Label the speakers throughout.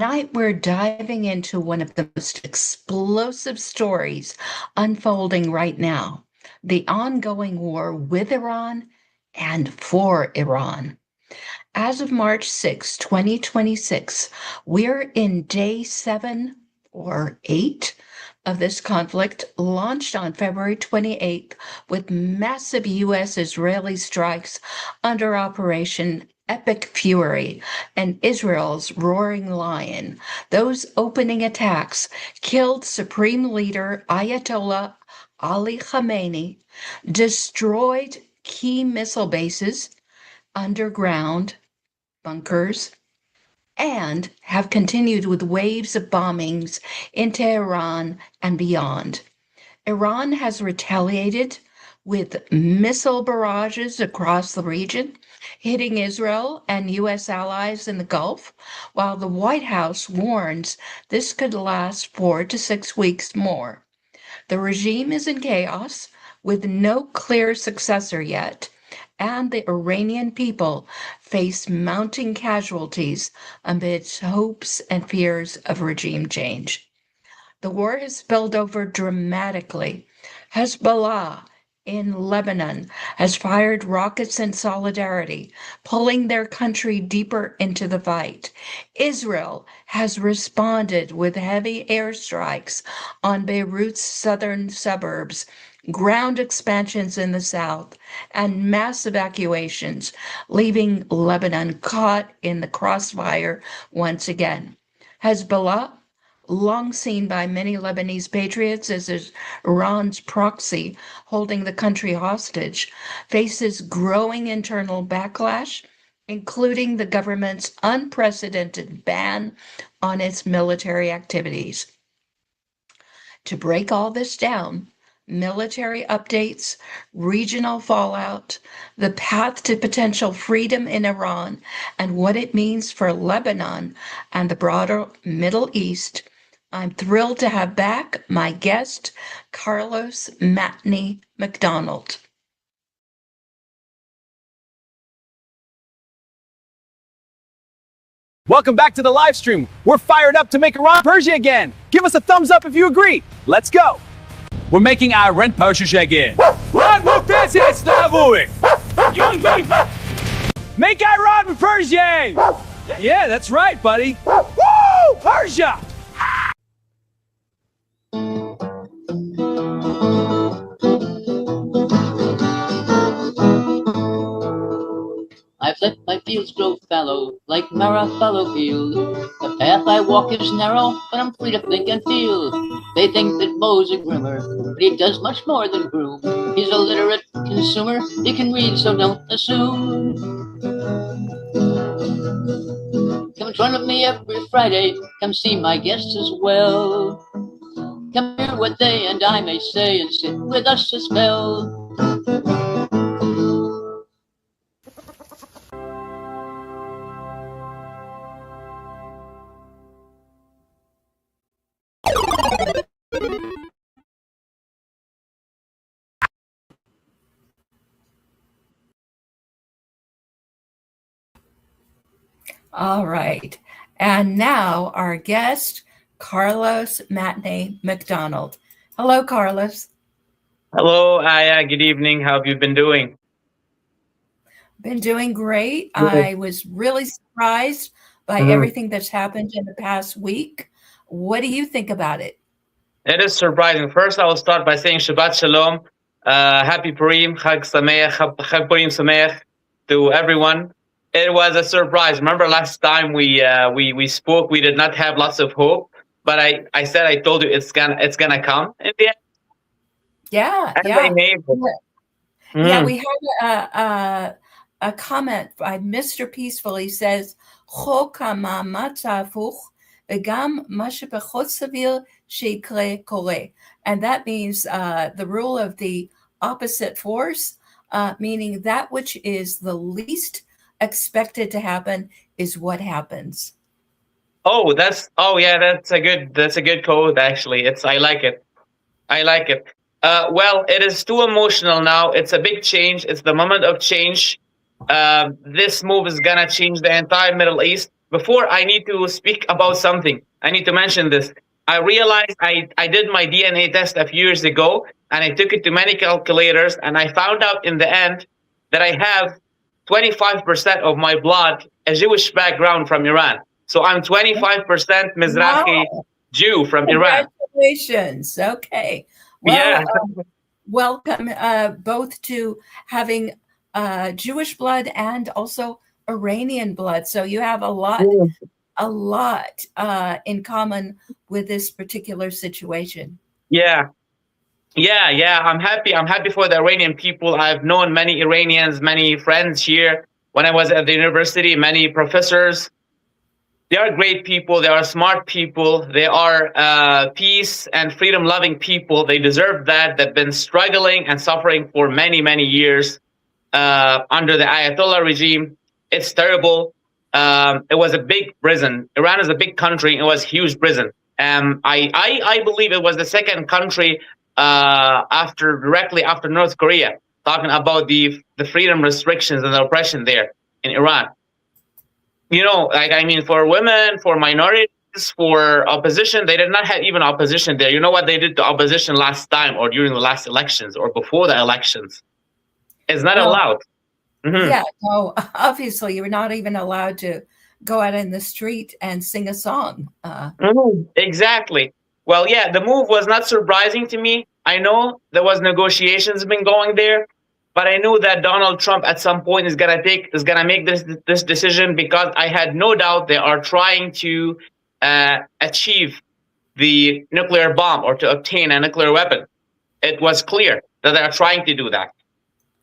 Speaker 1: Tonight, we're diving into one of the most explosive stories unfolding right now, the ongoing war with Iran and for Iran. As of March 6, 2026, we're in day 7 or 8 of this conflict, launched on February 28th with massive U.S. Israeli strikes under Operation Epic Fury and Israel's Roaring Lion. Those opening attacks killed Supreme Leader Ayatollah Ali Khamenei, destroyed key missile bases, underground bunkers, and have continued with waves of bombings in Tehran and beyond. Iran has retaliated with missile barrages across the region, hitting Israel and U.S. allies in the Gulf, while the White House warns this could last 4 to 6 weeks more. The regime is in chaos, with no clear successor yet, and the Iranian people face mounting casualties amidst hopes and fears of regime change. The war has spilled over dramatically. Hezbollah in Lebanon has fired rockets in solidarity, pulling their country deeper into the fight. Israel has responded with heavy airstrikes on Beirut's southern suburbs, ground expansions in the south, and mass evacuations, leaving Lebanon caught in the crossfire once again. Hezbollah, long seen by many Lebanese patriots as Iran's proxy holding the country hostage, faces growing internal backlash, including the government's unprecedented ban on its military activities. To break all this down, military updates, regional fallout, the path to potential freedom in Iran, and what it means for Lebanon and the broader Middle East, I'm thrilled to have back my guest, Carlos Matni-MacDonald.
Speaker 2: Welcome back to the live stream. We're fired up to make Iran Persia again. Give us a thumbs up if you agree. Let's go. We're making Iran Persia again. Make Iran Persia. Yeah, that's right, buddy. Woo! Persia!
Speaker 3: I've let my fields grow fallow, like Mara fallow field. The path I walk is narrow, but I'm free to think and feel. They think that Mo's a groomer, but he does much more than groom. He's a literate consumer, he can read, so don't assume. Come join with me every Friday, come see my guests as well. Come hear what they and I may say and sit with us a spell.
Speaker 1: All right. And now our guest, Carlos Matni-MacDonald. Hello, Carlos.
Speaker 4: Hello, Aya. Good evening. How have you been doing?
Speaker 1: Been doing great.
Speaker 4: Good.
Speaker 1: I was really surprised by everything that's happened in the past week. What do you think about it?
Speaker 4: It is surprising. First, I will start by saying Shabbat Shalom, Happy Purim, Chag Sameach, Chag Purim Sameach to everyone. It was a surprise. Remember last time we spoke, we did not have lots of hope, but I said, I told you it's gonna come in the end.
Speaker 1: Yeah,
Speaker 4: And
Speaker 1: yeah.
Speaker 4: Yeah,
Speaker 1: we had a comment by Mr. Peaceful. He says, "Chok ha'ma'amatz ha'afuch v'gam ma shepachot savir sheikre kore," and that means the rule of the opposite force, meaning that which is the least expected to happen is what happens.
Speaker 4: that's a good code actually. I like it. Well, it is too emotional now. It's a big change. It's the moment of change. This move is gonna change the entire Middle East. before I need to speak about something, I need to mention this. I realized I did my DNA test a few years ago, and I took it to many calculators, and I found out in the end that I have 25% of my blood a Jewish background from Iran. So I'm 25% Mizrahi Jew from Iran.
Speaker 5: Congratulations. Okay. Well,
Speaker 4: Yeah.
Speaker 5: Welcome both to having Jewish blood and also Iranian blood. So you have a lot in common with this particular situation.
Speaker 4: Yeah. I'm happy. I'm happy for the Iranian people. I've known many Iranians, many friends here when I was at the university, many professors. They are great people. They are smart people. They are peace and freedom loving people. They deserve that. They've been struggling and suffering for many, many years under the Ayatollah regime. It's terrible. It was a big prison. Iran is a big country. It was a huge prison. I believe it was the second country directly after North Korea, talking about the freedom restrictions and the oppression there in Iran. You know, like, I mean, for women, for minorities, for opposition, they did not have even opposition there. You know what they did to opposition last time, or during the last elections, or before the elections? It's not allowed. Mm-hmm.
Speaker 5: Yeah, no, obviously you were not even allowed to go out in the street and sing a song.
Speaker 4: Exactly. Well, yeah, the move was not surprising to me. I know there was negotiations been going there, but I knew that Donald Trump at some point is gonna make this decision, because I had no doubt they are trying to achieve the nuclear bomb, or to obtain a nuclear weapon. It was clear that they are trying to do that.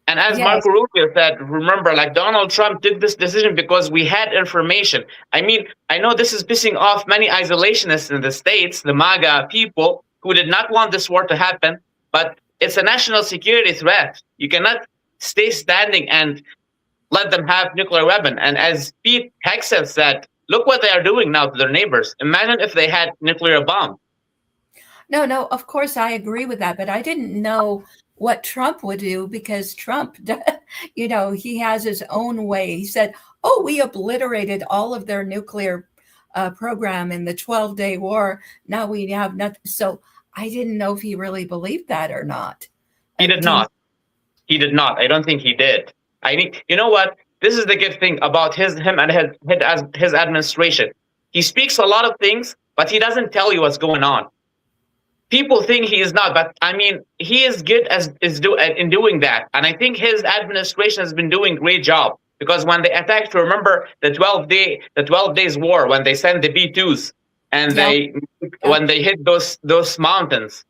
Speaker 4: And as Marco Rubio said, remember, like, Donald Trump did this decision because we had information. I mean, I know this is pissing off many isolationists in the States, the MAGA people, who did not want this war to happen, but it's a national security threat. You cannot stay standing and let them have nuclear weapon. And as Pete Hegseth said, look what they are doing now to their neighbors. Imagine if they had nuclear bomb.
Speaker 5: No, of course I agree with that, but I didn't know what Trump would do, because Trump, you know, he has his own way. He said, oh, we obliterated all of their nuclear program in the 12-day war. Now we have nothing. So I didn't know if he really believed that or not.
Speaker 4: He did not. He did not. I don't think he did. You know what? This is the good thing about him and his administration. He speaks a lot of things, but he doesn't tell you what's going on. People think he is not, but I mean, he is good in doing that. And I think his administration has been doing a great job, because when they attacked, remember the 12 days war, when they sent the B-2s and when they hit those mountains,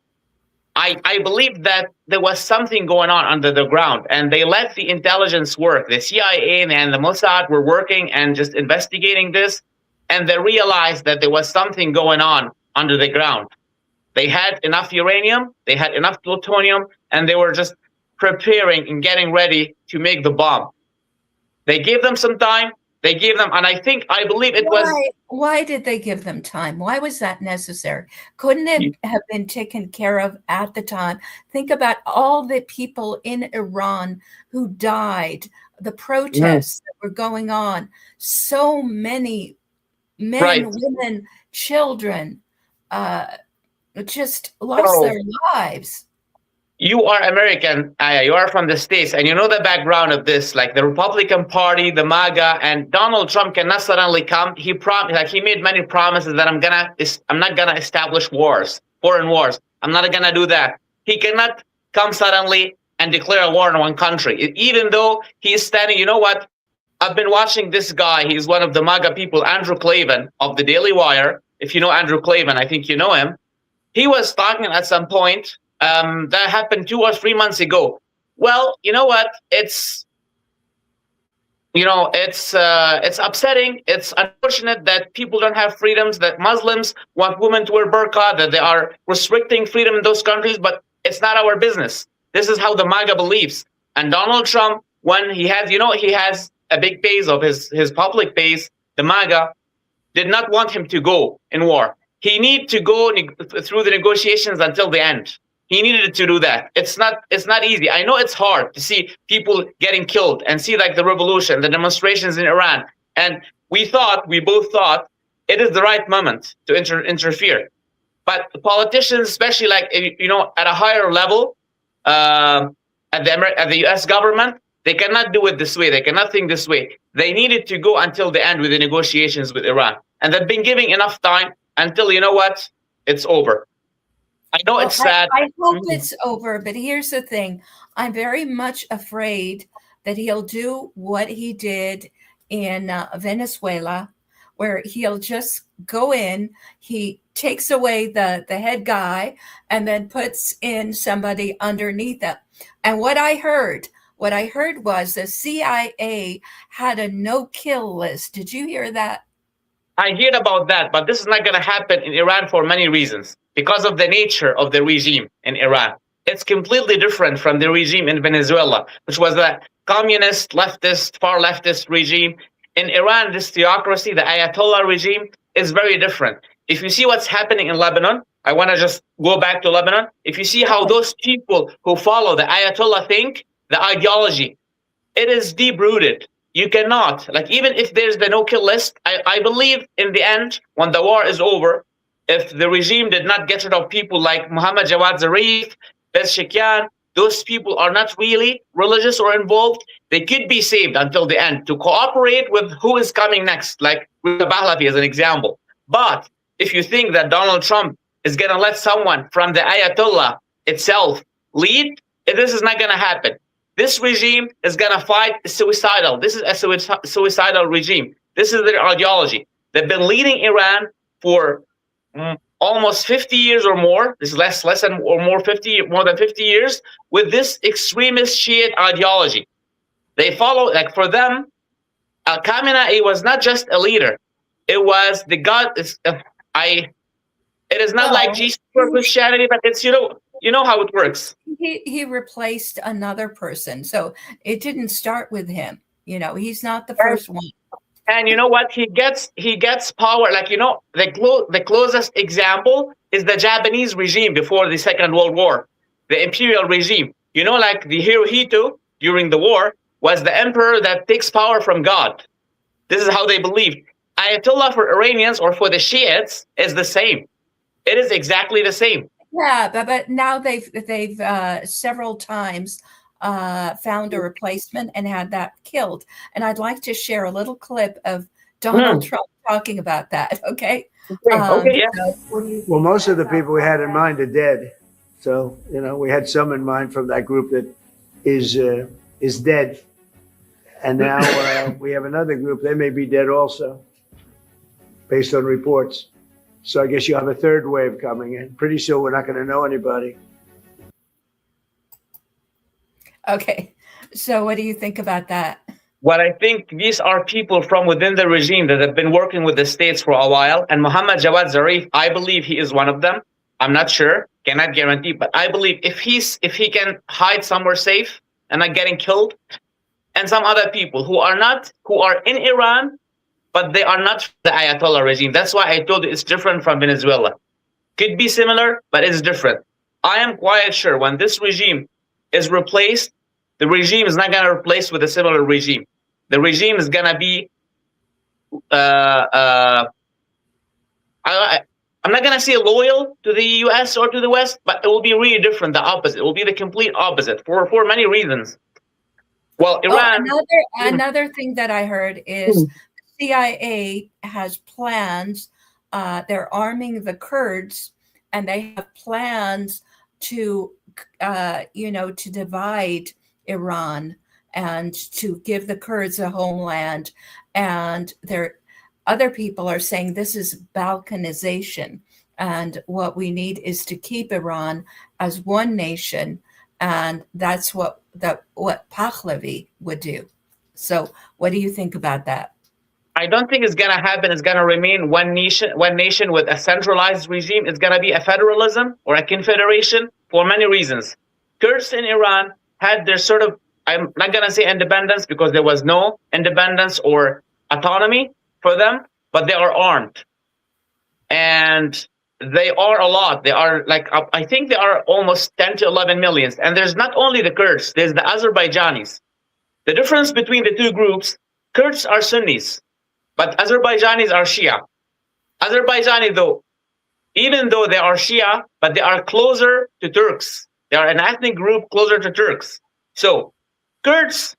Speaker 4: I believe that there was something going on under the ground, and they let the intelligence work. The CIA and the Mossad were working and just investigating this, and they realized that there was something going on under the ground. They had enough uranium, they had enough plutonium, and they were just preparing and getting ready to make the bomb. They gave them some time. And I believe it was...
Speaker 5: Why did they give them time? Why was that necessary? Couldn't it have been taken care of at the time? Think about all the people in Iran who died, the protests that were going on. So many men, women, children, just lost their lives.
Speaker 4: You are American, Aya. You are from the States, and you know the background of this. Like, the Republican Party, the MAGA, and Donald Trump cannot suddenly come. He made many promises that I'm not gonna establish foreign wars. I'm not gonna do that. He cannot come suddenly and declare a war on one country, even though he is standing. You know what? I've been watching this guy. He's one of the MAGA people, Andrew Klavan of the Daily Wire. If you know Andrew Klavan, I think you know him. He was talking at some point. That happened 2 or 3 months ago. Well, you know what? It's upsetting. It's unfortunate that people don't have freedoms, that Muslims want women to wear burqa, that they are restricting freedom in those countries, but it's not our business. This is how the MAGA believes. And Donald Trump, when he has a big base of his public base, the MAGA did not want him to go in war. He needed to go through the negotiations until the end. He needed to do that. It's not easy. I know it's hard to see people getting killed and see, like, the revolution, the demonstrations in Iran. And we both thought, it is the right moment to interfere. But the politicians, especially like, at a higher level, at the U.S. government, they cannot do it this way. They cannot think this way. They needed to go until the end with the negotiations with Iran. And they've been giving enough time until, it's over. I know it's sad.
Speaker 5: I hope it's over, but here's the thing. I'm very much afraid that he'll do what he did in Venezuela, where he'll just go in, he takes away the head guy and then puts in somebody underneath it. And what I heard was the CIA had a no-kill list. Did you hear that?
Speaker 4: I heard about that, but this is not going to happen in Iran for many reasons. Because of the nature of the regime in Iran. It's completely different from the regime in Venezuela, which was a communist, leftist, far leftist regime. In Iran, this theocracy, the Ayatollah regime, is very different. If you see what's happening in Lebanon, I want to just go back to Lebanon. If you see how those people who follow the Ayatollah think, the ideology, it is deep-rooted. You cannot, even if there's the no-kill list, I believe in the end, when the war is over, if the regime did not get rid of people like Mohammad Jawad Zarif, Pezeshkian, those people are not really religious or involved, they could be saved until the end to cooperate with who is coming next, like Reza Pahlavi as an example. But if you think that Donald Trump is going to let someone from the Ayatollah itself lead, this is not going to happen. This regime is going to fight suicidal. This is a suicidal regime. This is their ideology. They've been leading Iran for almost 50 years or more. This is less than or more 50, more than 50 years with this extremist Shiite ideology. They follow, for them, Khamenei was not just a leader. It was the God. It is not like Jesus for Christianity, but it's, you know how it works.
Speaker 5: He replaced another person. So it didn't start with him. He's not the first one.
Speaker 4: And you know what? He gets power. The closest example is the Japanese regime before the Second World War, the imperial regime. The Hirohito during the war was the emperor that takes power from God. This is how they believed. Ayatollah for Iranians or for the Shiites is the same. It is exactly the same.
Speaker 5: Yeah, but now they've several times found a replacement and had that killed. And I'd like to share a little clip of Donald Trump talking about that. Okay.
Speaker 4: Okay. Yeah.
Speaker 6: Well, most of the people we had in mind are dead. So, we had some in mind from that group that is dead. And now we have another group. They may be dead also, based on reports. So I guess you have a third wave coming in. Pretty soon we're not going to know anybody.
Speaker 5: Okay. So what do you think about that?
Speaker 4: Well, I think these are people from within the regime that have been working with the states for a while. And Mohammad Jawad Zarif, I believe he is one of them. I'm not sure, cannot guarantee, but I believe if he can hide somewhere safe and not getting killed, and some other people who are in Iran, but they are not the Ayatollah regime. That's why I told you it's different from Venezuela. Could be similar, but it's different. I am quite sure when this regime is replaced, the regime is not going to replace with a similar regime. The regime is going to be, I'm not going to say loyal to the U.S. or to the West, but it will be really different, the opposite. It will be the complete opposite for many reasons. Well, Iran...
Speaker 5: another thing that I heard is the CIA has plans. They're arming the Kurds, and they have plans to, to divide Iran and to give the Kurds a homeland. And other people are saying this is balkanization. And what we need is to keep Iran as one nation. And that's what Pahlavi would do. So what do you think about that?
Speaker 4: I don't think it's going to happen. It's going to remain one nation with a centralized regime. It's going to be a federalism or a confederation for many reasons. Kurds in Iran had their sort of, I'm not going to say independence because there was no independence or autonomy for them, but they are armed. And they are a lot. They are I think they are almost 10 to 11 million. And there's not only the Kurds, there's the Azerbaijanis. The difference between the two groups, Kurds are Sunnis. But Azerbaijanis are Shia. Azerbaijani, though, even though they are Shia, but they are closer to Turks. They are an ethnic group closer to Turks. So Kurds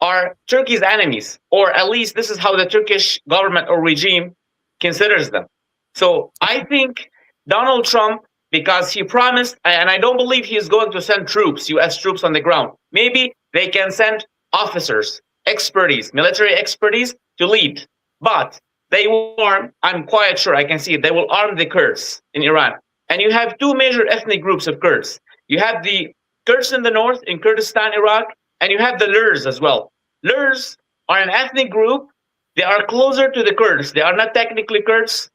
Speaker 4: are Turkey's enemies, or at least this is how the Turkish government or regime considers them. So I think Donald Trump, because he promised, and I don't believe he is going to send troops, US troops on the ground. Maybe they can send officers, expertise, military expertise to lead. But they will arm, I'm quite sure I can see it, they will arm the Kurds in Iran. And you have two major ethnic groups of Kurds. You have the Kurds in the north, in Kurdistan, Iraq, and you have the Lurs as well. Lurs are an ethnic group. They are closer to the Kurds. They are not technically Kurds,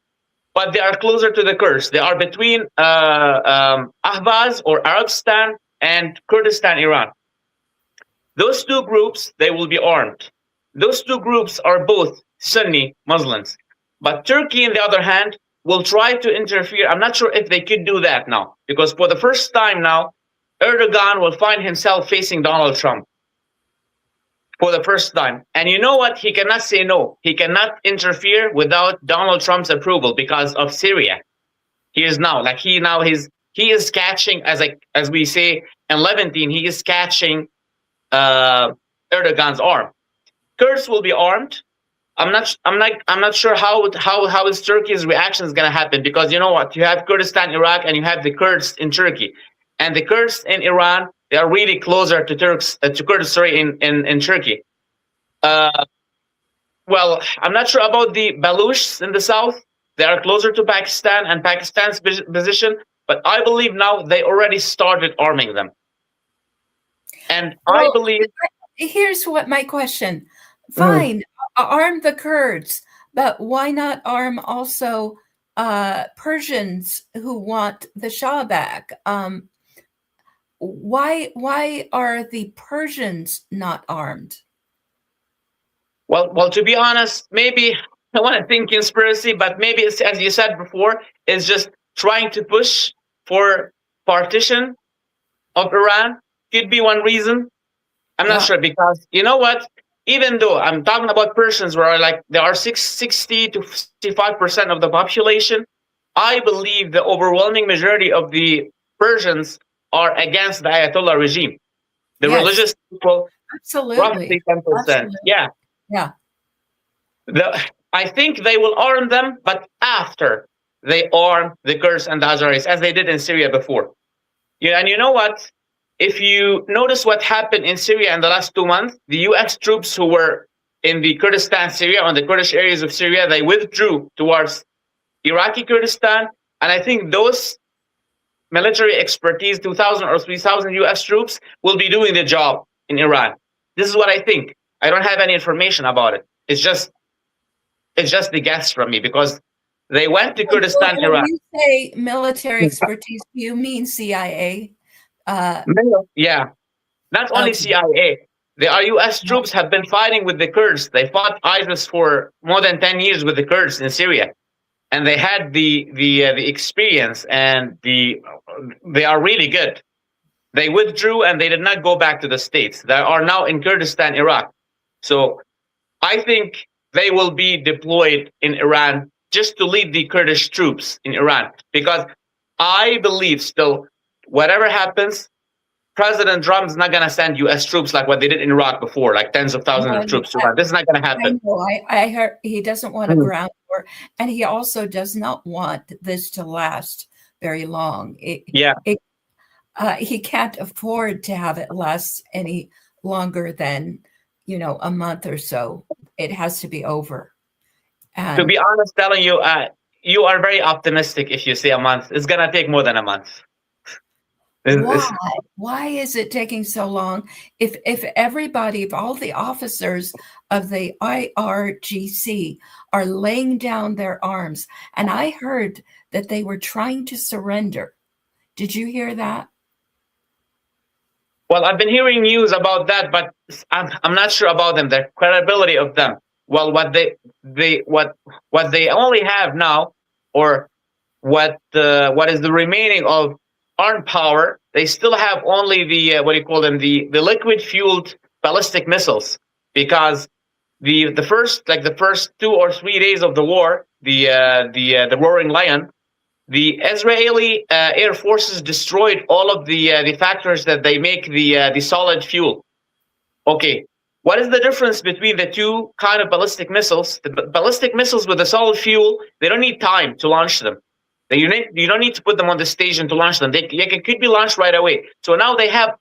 Speaker 4: but they are closer to the Kurds. They are between Ahvaz or Arabstan and Kurdistan, Iran. Those two groups, they will be armed. Those two groups are both Sunni Muslims. But Turkey, on the other hand, will try to interfere. I'm not sure if they could do that now, because for the first time now, Erdogan will find himself facing Donald Trump. For the first time. And you know what? He cannot say no. He cannot interfere without Donald Trump's approval because of Syria. He is now, like he is catching, as we say in Levantine, he is catching Erdogan's arm. Kurds will be armed. I'm not sure how is Turkey's reaction is going to happen, because you know what? You have Kurdistan, Iraq, and you have the Kurds in Turkey. And the Kurds in Iran, they are really closer to Kurds, in Turkey. Well, I'm not sure about the Baluchs in the south. They are closer to Pakistan and Pakistan's position, but I believe now they already started arming them. And I believe...
Speaker 5: Here's what my question. Fine, arm the Kurds, but why not arm also Persians who want the Shah back? Why are the Persians not armed?
Speaker 4: Well, to be honest, maybe I want to think conspiracy, but maybe it's, as you said before, it's just trying to push for partition of Iran. Could be one reason. I'm not sure, because you know what? Even though I'm talking about Persians, where there are 60 to 65% of the population, I believe the overwhelming majority of the Persians are against the Ayatollah regime. The religious people, roughly 10%. Absolutely. Yeah. I think they will arm them, but after they arm the Kurds and the Azeris, as they did in Syria before. Yeah, and you know what? If you notice what happened in Syria in the last 2 months, the US troops who were in the Kurdistan, Syria, on the Kurdish areas of Syria, they withdrew towards Iraqi Kurdistan. And I think those military expertise, 2,000 or 3,000 US troops, will be doing the job in Iran. This is what I think. I don't have any information about it. It's just the guess from me, because they went to Kurdistan, Iraq.
Speaker 5: When you say military expertise, do you mean CIA?
Speaker 4: Yeah, not only CIA. The US troops have been fighting with the Kurds. They fought ISIS for more than 10 years with the Kurds in Syria, and they had the experience, and they are really good. They withdrew and they did not go back to the States. They are now in Kurdistan, Iraq. So I think they will be deployed in Iran just to lead the Kurdish troops in Iran, because I believe still, whatever happens, President Trump is not going to send US troops like what they did in Iraq before, like tens of thousands of troops. This is not going to happen.
Speaker 5: I heard he doesn't want a ground war, and he also does not want this to last very long. He can't afford to have it last any longer than, a month or so. It has to be over. And
Speaker 4: to be honest, telling you, you are very optimistic if you say a month. It's going to take more than a month.
Speaker 5: Why is it taking so long? If everybody, if all the officers of the IRGC are laying down their arms, and I heard that they were trying to surrender. Did you hear that?
Speaker 4: Well, I've been hearing news about that, but I'm not sure about them, the credibility of them. Well, what they only have now, or what is the remaining of armed power, they still have only the the liquid fueled ballistic missiles, because the first 2 or 3 days of the war, the Roaring Lion, the Israeli air forces destroyed all of the factors that they make the solid fuel. Okay, what is the difference between the two kind of ballistic missiles? The ballistic missiles with the solid fuel, they don't need time to launch them. You don't need to put them on the station to launch them. They could be launched right away. So now they have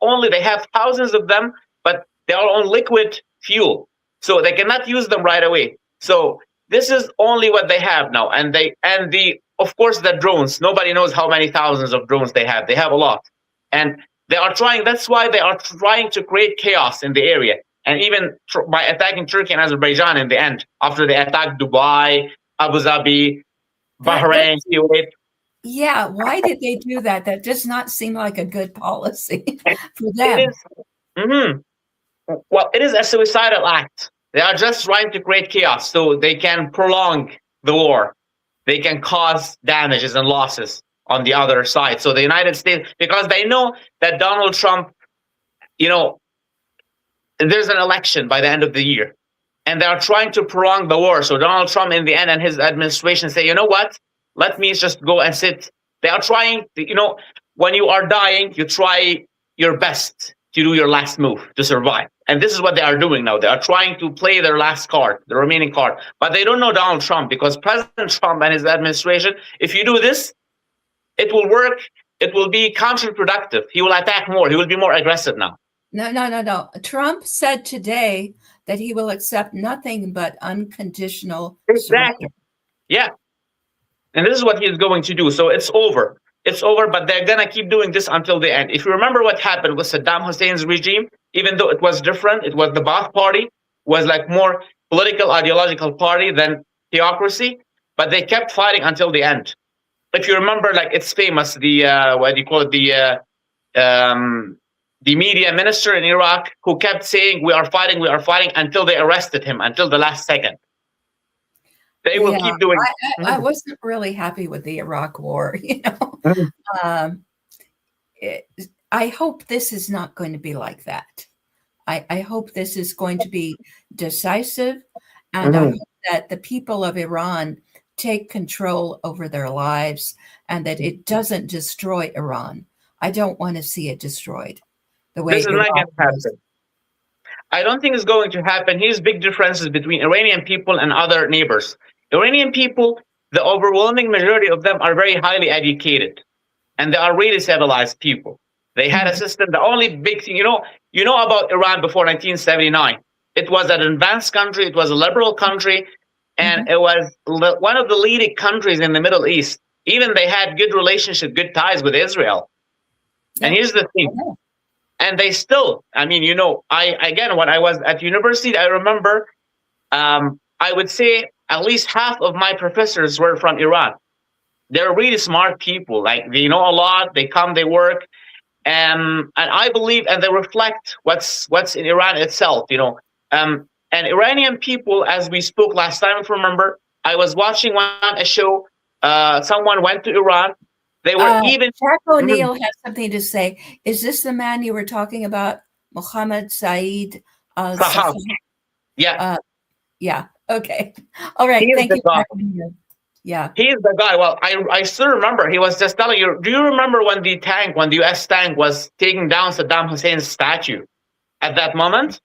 Speaker 4: thousands of them, but they are on liquid fuel, so they cannot use them right away. So this is only what they have now, of course the drones. Nobody knows how many thousands of drones they have. They have a lot, and they are trying. That's why they are trying to create chaos in the area, and even by attacking Turkey and Azerbaijan in the end, after they attacked Dubai, Abu Dhabi, Bahrain, Kuwait.
Speaker 5: Yeah, why did they do that? That does not seem like a good policy for them.
Speaker 4: Well, it is a suicidal act. They are just trying to create chaos so they can prolong the war. They can cause damages and losses on the other side. So the United States, because they know that Donald Trump, there's an election by the end of the year, and they are trying to prolong the war. So Donald Trump in the end and his administration say, you know what? Let me just go and sit. They are trying to, when you are dying, you try your best to do your last move to survive. And this is what they are doing now. They are trying to play their last card, the remaining card. But they don't know Donald Trump, because President Trump and his administration, if you do this, it will work. It will be counterproductive. He will attack more. He will be more aggressive now.
Speaker 5: No. Trump said today that he will accept nothing but unconditional
Speaker 4: Exactly.
Speaker 5: surrender.
Speaker 4: Yeah. And this is what he is going to do. So it's over. It's over, but they're going to keep doing this until the end. If you remember what happened with Saddam Hussein's regime, even though it was different, it was the Ba'ath Party, was like more political, ideological party than theocracy, but they kept fighting until the end. If you remember, like, it's famous, the media minister in Iraq who kept saying, we are fighting, until they arrested him, until the last second. They will keep doing it.
Speaker 5: I wasn't really happy with the Iraq war, I hope this is not going to be like that. I hope this is going to be decisive, and I hope that the people of Iran take control over their lives and that it doesn't destroy Iran. I don't want to see it destroyed the way
Speaker 4: this is not going to happen. I don't think it's going to happen. Here's big differences between Iranian people and other neighbors. Iranian people, the overwhelming majority of them are very highly educated, and they are really civilized people. They had a system. The only big thing, you know about Iran before 1979. It was an advanced country. It was a liberal country, and it was one of the leading countries in the Middle East. Even they had good relationship, good ties with Israel. And here's the thing. And they still, when I was at university, I remember, I would say at least half of my professors were from Iran. They're really smart people. Like, they know a lot. They come, they work, and I believe, and they reflect what's in Iran itself. And Iranian people, as we spoke last time, if you remember, I was watching a show. Someone went to Iran. They were
Speaker 5: Jack O'Neill has something to say. Is this the man you were talking about, Mohammed Saeed?
Speaker 4: Yeah.
Speaker 5: Yeah. Okay. All right. Thank you. Yeah.
Speaker 4: He is the guy. Well, I still remember. He was just telling you. Do you remember when the U.S. tank was taking down Saddam Hussein's statue? At that moment,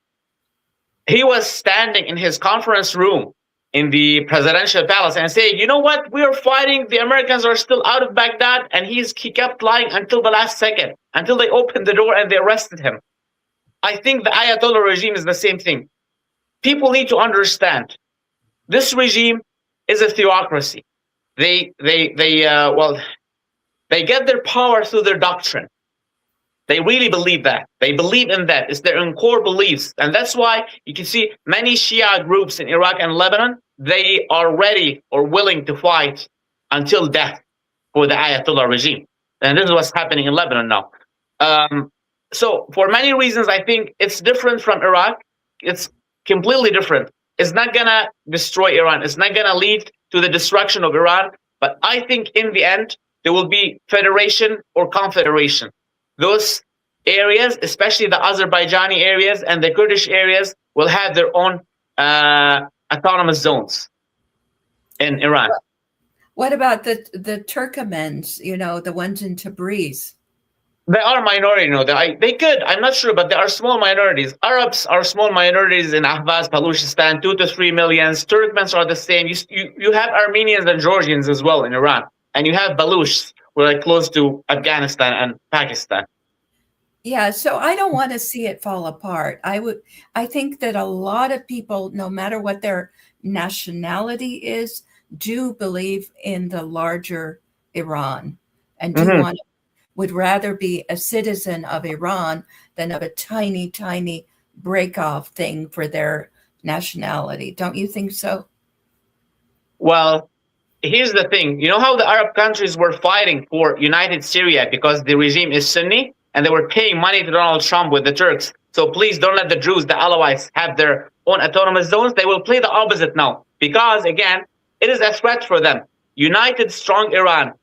Speaker 4: he was standing in his conference room in the presidential palace and saying, you know what, we are fighting, the Americans are still out of Baghdad, and he kept lying until the last second, until they opened the door and they arrested him. I think the Ayatollah regime is the same thing. People need to understand, this regime is a theocracy. They get their power through their doctrine. They really believe that. They believe in that. It's their core beliefs. And that's why you can see many Shia groups in Iraq and Lebanon, they are ready or willing to fight until death for the Ayatollah regime. And this is what's happening in Lebanon now. So for many reasons, I think it's different from Iraq. It's completely different. It's not going to destroy Iran. It's not going to lead to the destruction of Iran. But I think in the end, there will be federation or confederation. Those areas, especially the Azerbaijani areas and the Kurdish areas, will have their own autonomous zones in Iran.
Speaker 5: What about the Turkmens, the ones in Tabriz?
Speaker 4: They are minority, they could. I'm not sure, but they are small minorities. Arabs are small minorities in Ahvaz, Baluchistan, 2 to 3 millions. Turkmens are the same. You have Armenians and Georgians as well in Iran, and you have Baluchs, who are close to Afghanistan and Pakistan.
Speaker 5: Yeah, so I don't want to see it fall apart. I think that a lot of people, no matter what their nationality is, do believe in the larger Iran and would rather be a citizen of Iran than of a tiny, tiny break-off thing for their nationality. Don't you think so?
Speaker 4: Well, here's the thing. You know how the Arab countries were fighting for united Syria because the regime is Sunni, and they were paying money to Donald Trump with the Turks. So please don't let the Druze, the Alawites, have their own autonomous zones. They will play the opposite now because, again, it is a threat for them. United, strong Iran,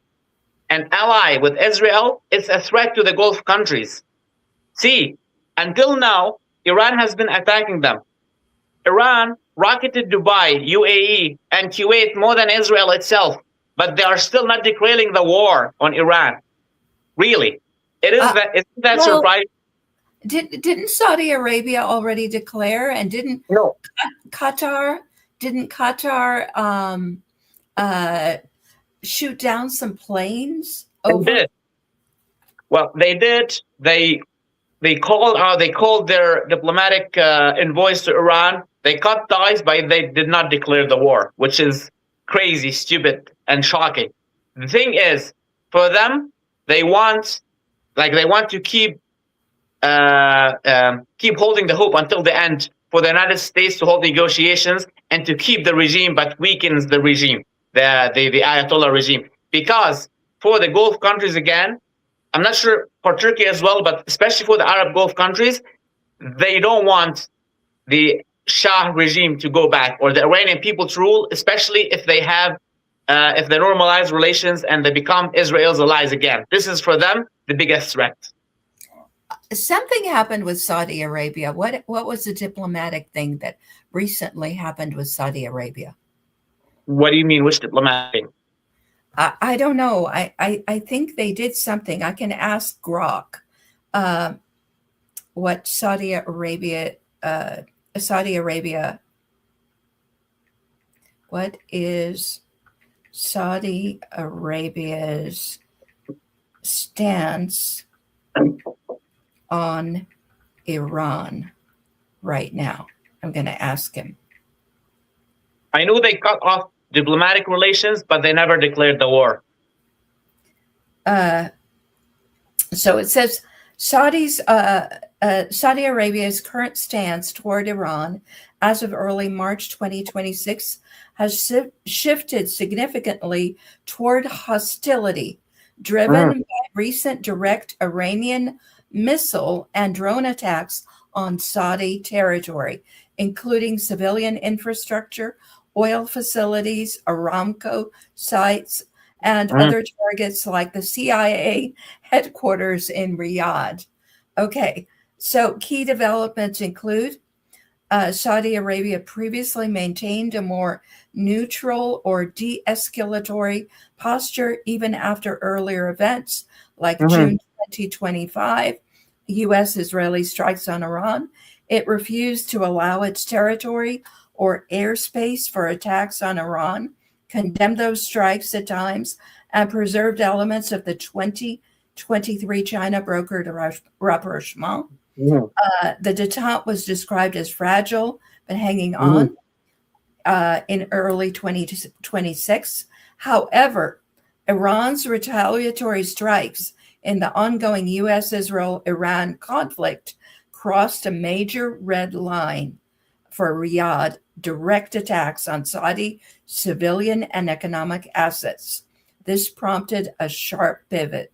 Speaker 4: an ally with Israel, it's a threat to the Gulf countries. See, until now, Iran has been attacking them. Iran rocketed Dubai, UAE, and Kuwait more than Israel itself, but they are still not declaring the war on Iran. Really. Isn't that surprising?
Speaker 5: Didn't Saudi Arabia already declare, and didn't Qatar shoot down some planes over?
Speaker 4: They did. Well, they did. They called their diplomatic envoys to Iran. They cut ties, but they did not declare the war, which is crazy, stupid, and shocking. The thing is, for them, they want to keep holding the hope until the end for the United States to hold negotiations and to keep the regime, but weakens the regime, the Ayatollah regime. Because for the Gulf countries, again, I'm not sure for Turkey as well, but especially for the Arab Gulf countries, they don't want the Shah regime to go back or the Iranian people to rule, especially if they have, if they normalize relations and they become Israel's allies again. This is for them the biggest threat.
Speaker 5: Something happened with Saudi Arabia. What was the diplomatic thing that recently happened with Saudi Arabia?
Speaker 4: What do you mean? Which diplomatic?
Speaker 5: I don't know. I think they did something. I can ask Grok what Saudi Arabia. What is Saudi Arabia's stance on Iran right now? I'm going to ask him.
Speaker 4: I know they cut off diplomatic relations, but they never declared the war.
Speaker 5: So it says Saudi Arabia's current stance toward Iran as of early March 2026 has shifted significantly toward hostility, driven by recent direct Iranian missile and drone attacks on Saudi territory, including civilian infrastructure, oil facilities, Aramco sites, and other targets like the CIA headquarters in Riyadh. Okay, so key developments include Saudi Arabia previously maintained a more neutral or de-escalatory posture even after earlier events like June 2025, U.S. Israeli strikes on Iran. It refused to allow its territory or airspace for attacks on Iran, condemned those strikes at times, and preserved elements of the 2023 China-brokered rapprochement. The détente was described as fragile, but hanging on in early 2026. However, Iran's retaliatory strikes in the ongoing U.S. Israel-Iran conflict crossed a major red line for Riyadh direct attacks on Saudi civilian and economic assets. This prompted a sharp pivot.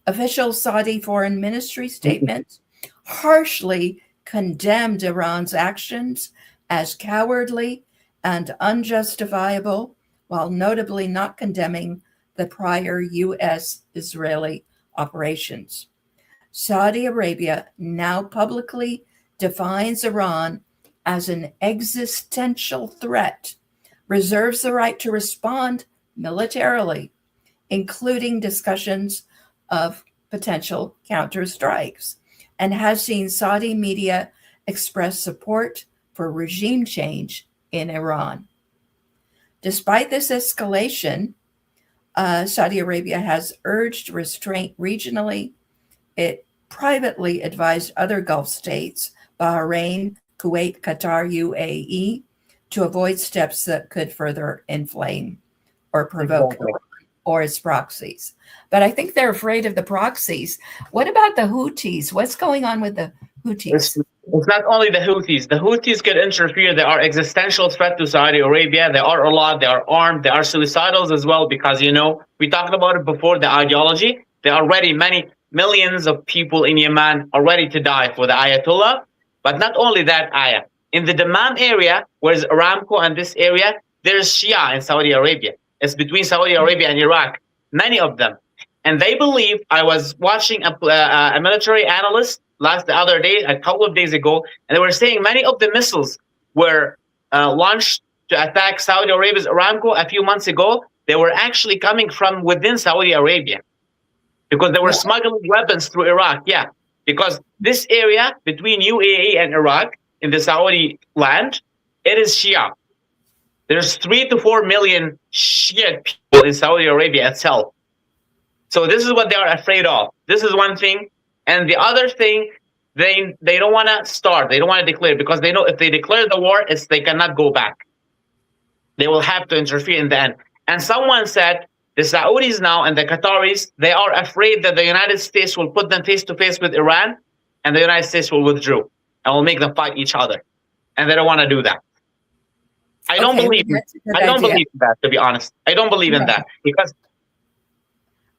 Speaker 5: Official Saudi Foreign Ministry statements harshly condemned Iran's actions as cowardly and unjustifiable, while notably not condemning the prior U.S. Israeli operations. Saudi Arabia now publicly defines Iran as an existential threat, reserves the right to respond militarily, including discussions of potential counterstrikes, and has seen Saudi media express support for regime change in Iran. Despite this escalation, Saudi Arabia has urged restraint regionally. It privately advised other Gulf states, Bahrain, Kuwait, Qatar, UAE, to avoid steps that could further inflame or provoke Iran or its proxies. But I think they're afraid of the proxies. What about the Houthis? What's going on with the Houthis?
Speaker 4: It's not only the Houthis. The Houthis could interfere. They are existential threat to Saudi Arabia. They are a lot. They are armed. They are suicidals as well because, you know, we talked about it before, the ideology. There are already many millions of people in Yemen are ready to die for the Ayatollah. But not only that, Aya. In the Dammam area, where's Aramco and this area, there's Shia in Saudi Arabia. It's between Saudi Arabia and Iraq, many of them. And they believe, I was watching a military analyst the other day, a couple of days ago, and they were saying many of the missiles were launched to attack Saudi Arabia's Aramco a few months ago. They were actually coming from within Saudi Arabia because they were smuggling weapons through Iraq. Yeah, because this area between UAE and Iraq in the Saudi land, it is Shia. There's 3 to 4 million Shia people in Saudi Arabia itself. So this is what they are afraid of. This is one thing. And the other thing, they don't want to start. They don't want to declare because they know if they declare the war, they cannot go back. They will have to interfere in the end. And someone said the Saudis now and the Qataris, they are afraid that the United States will put them face to face with Iran and the United States will withdraw and will make them fight each other. And they don't want to do that. I don't believe in that, to be honest. I don't believe in that because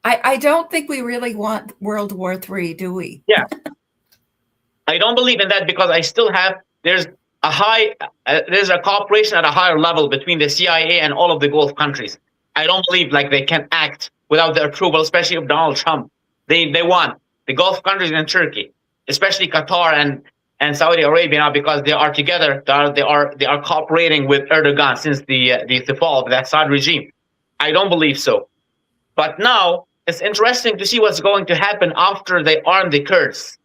Speaker 5: I don't think we really want World War III, do we?
Speaker 4: Yeah. I don't believe in that because I still have, there's a cooperation at a higher level between the CIA and all of the Gulf countries. I don't believe like they can act without the approval, especially of Donald Trump. They want the Gulf countries and Turkey, especially Qatar and Saudi Arabia now because they are together. They are cooperating with Erdogan since the fall of the Assad regime. I don't believe so. But now it's interesting to see what's going to happen after they arm the Kurds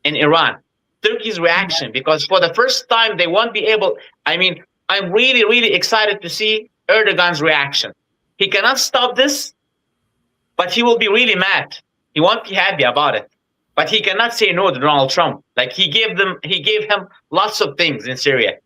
Speaker 4: in Iran. Turkey's reaction, because for the first time they won't be able. I mean, I'm really, really excited to see Erdogan's reaction. He cannot stop this, but he will be really mad. He won't be happy about it. But he cannot say no to Donald Trump. Like he gave him lots of things in Syria.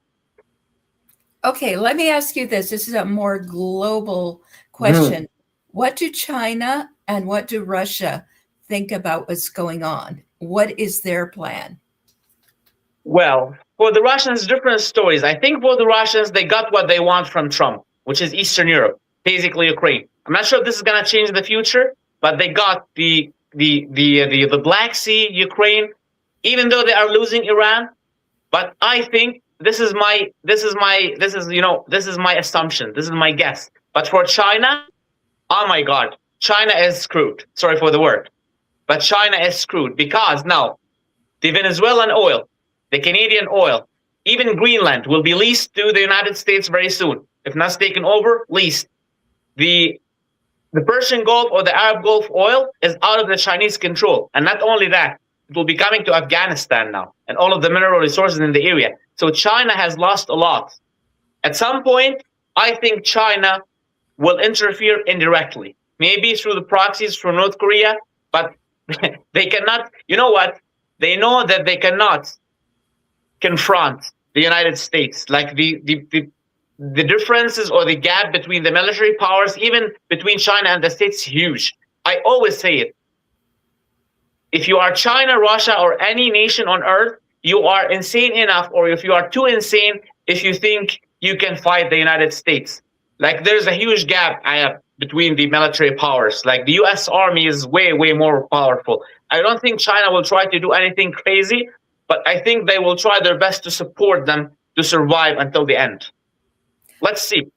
Speaker 5: Okay, let me ask you this. This is a more global question. What do China and what do Russia think about what's going on? What is their plan?
Speaker 4: Well, for the Russians, different stories. I think for the Russians, they got what they want from Trump, which is Eastern Europe, basically Ukraine. I'm not sure if this is going to change in the future, but they got the Black Sea, Ukraine, even though they are losing Iran. But I think this is my assumption. This is my guess. But for China, oh my God, China is screwed. Sorry for the word. But China is screwed because now the Venezuelan oil, the Canadian oil, even Greenland will be leased to the United States very soon. If not taken over, leased. The Persian Gulf or the Arab Gulf oil is out of the Chinese control. And not only that, it will be coming to Afghanistan now and all of the mineral resources in the area. So China has lost a lot. At some point, I think China will interfere indirectly, maybe through the proxies from North Korea, but they cannot, you know what? They know that they cannot confront the United States. Like the differences or the gap between the military powers, even between China and the States, is huge. I always say it. If you are China, Russia, or any nation on earth, you are insane enough, or if you are too insane, if you think you can fight the United States. Like there's a huge gap between the military powers. Like the U.S. Army is way, way more powerful. I don't think China will try to do anything crazy, but I think they will try their best to support them to survive until the end. Let's see.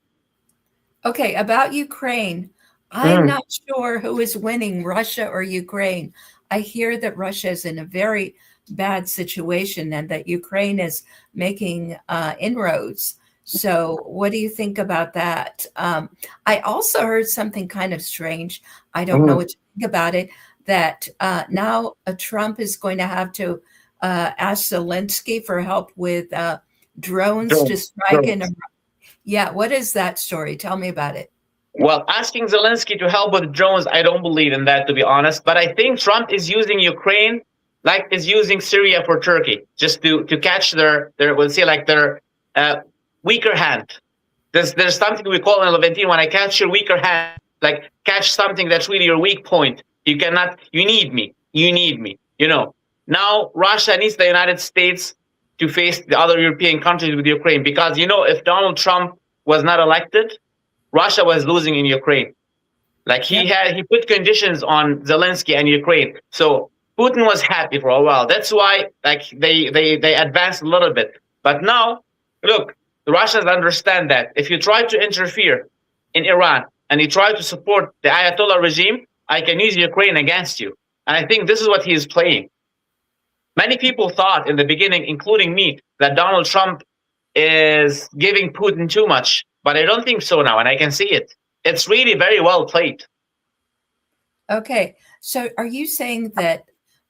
Speaker 5: Okay, about Ukraine, I'm not sure who is winning, Russia or Ukraine. I hear that Russia is in a very bad situation and that Ukraine is making inroads. So what do you think about that? I also heard something kind of strange. I don't know what to think about it, that now Trump is going to have to ask Zelensky for help with drones to strike in Iran. Yeah, what is that story? Tell me about it.
Speaker 4: Well, asking Zelensky to help with drones, I don't believe in that, to be honest. But I think Trump is using Ukraine like is using Syria for Turkey, just to catch their we'll say like their weaker hand. There's something we call in Levantine, when I catch your weaker hand, like catch something that's really your weak point. You need me. You know. Now Russia needs the United States to face the other European countries with Ukraine, because if Donald Trump was not elected, Russia was losing in Ukraine. Like he put conditions on Zelensky and Ukraine. So Putin was happy for a while. That's why they advanced a little bit. But now, look, the Russians understand that if you try to interfere in Iran and you try to support the Ayatollah regime, I can use Ukraine against you. And I think this is what he is playing. Many people thought in the beginning, including me, that Donald Trump is giving Putin too much. But I don't think so now, and I can see it. It's really very well played.
Speaker 5: Okay, so are you saying that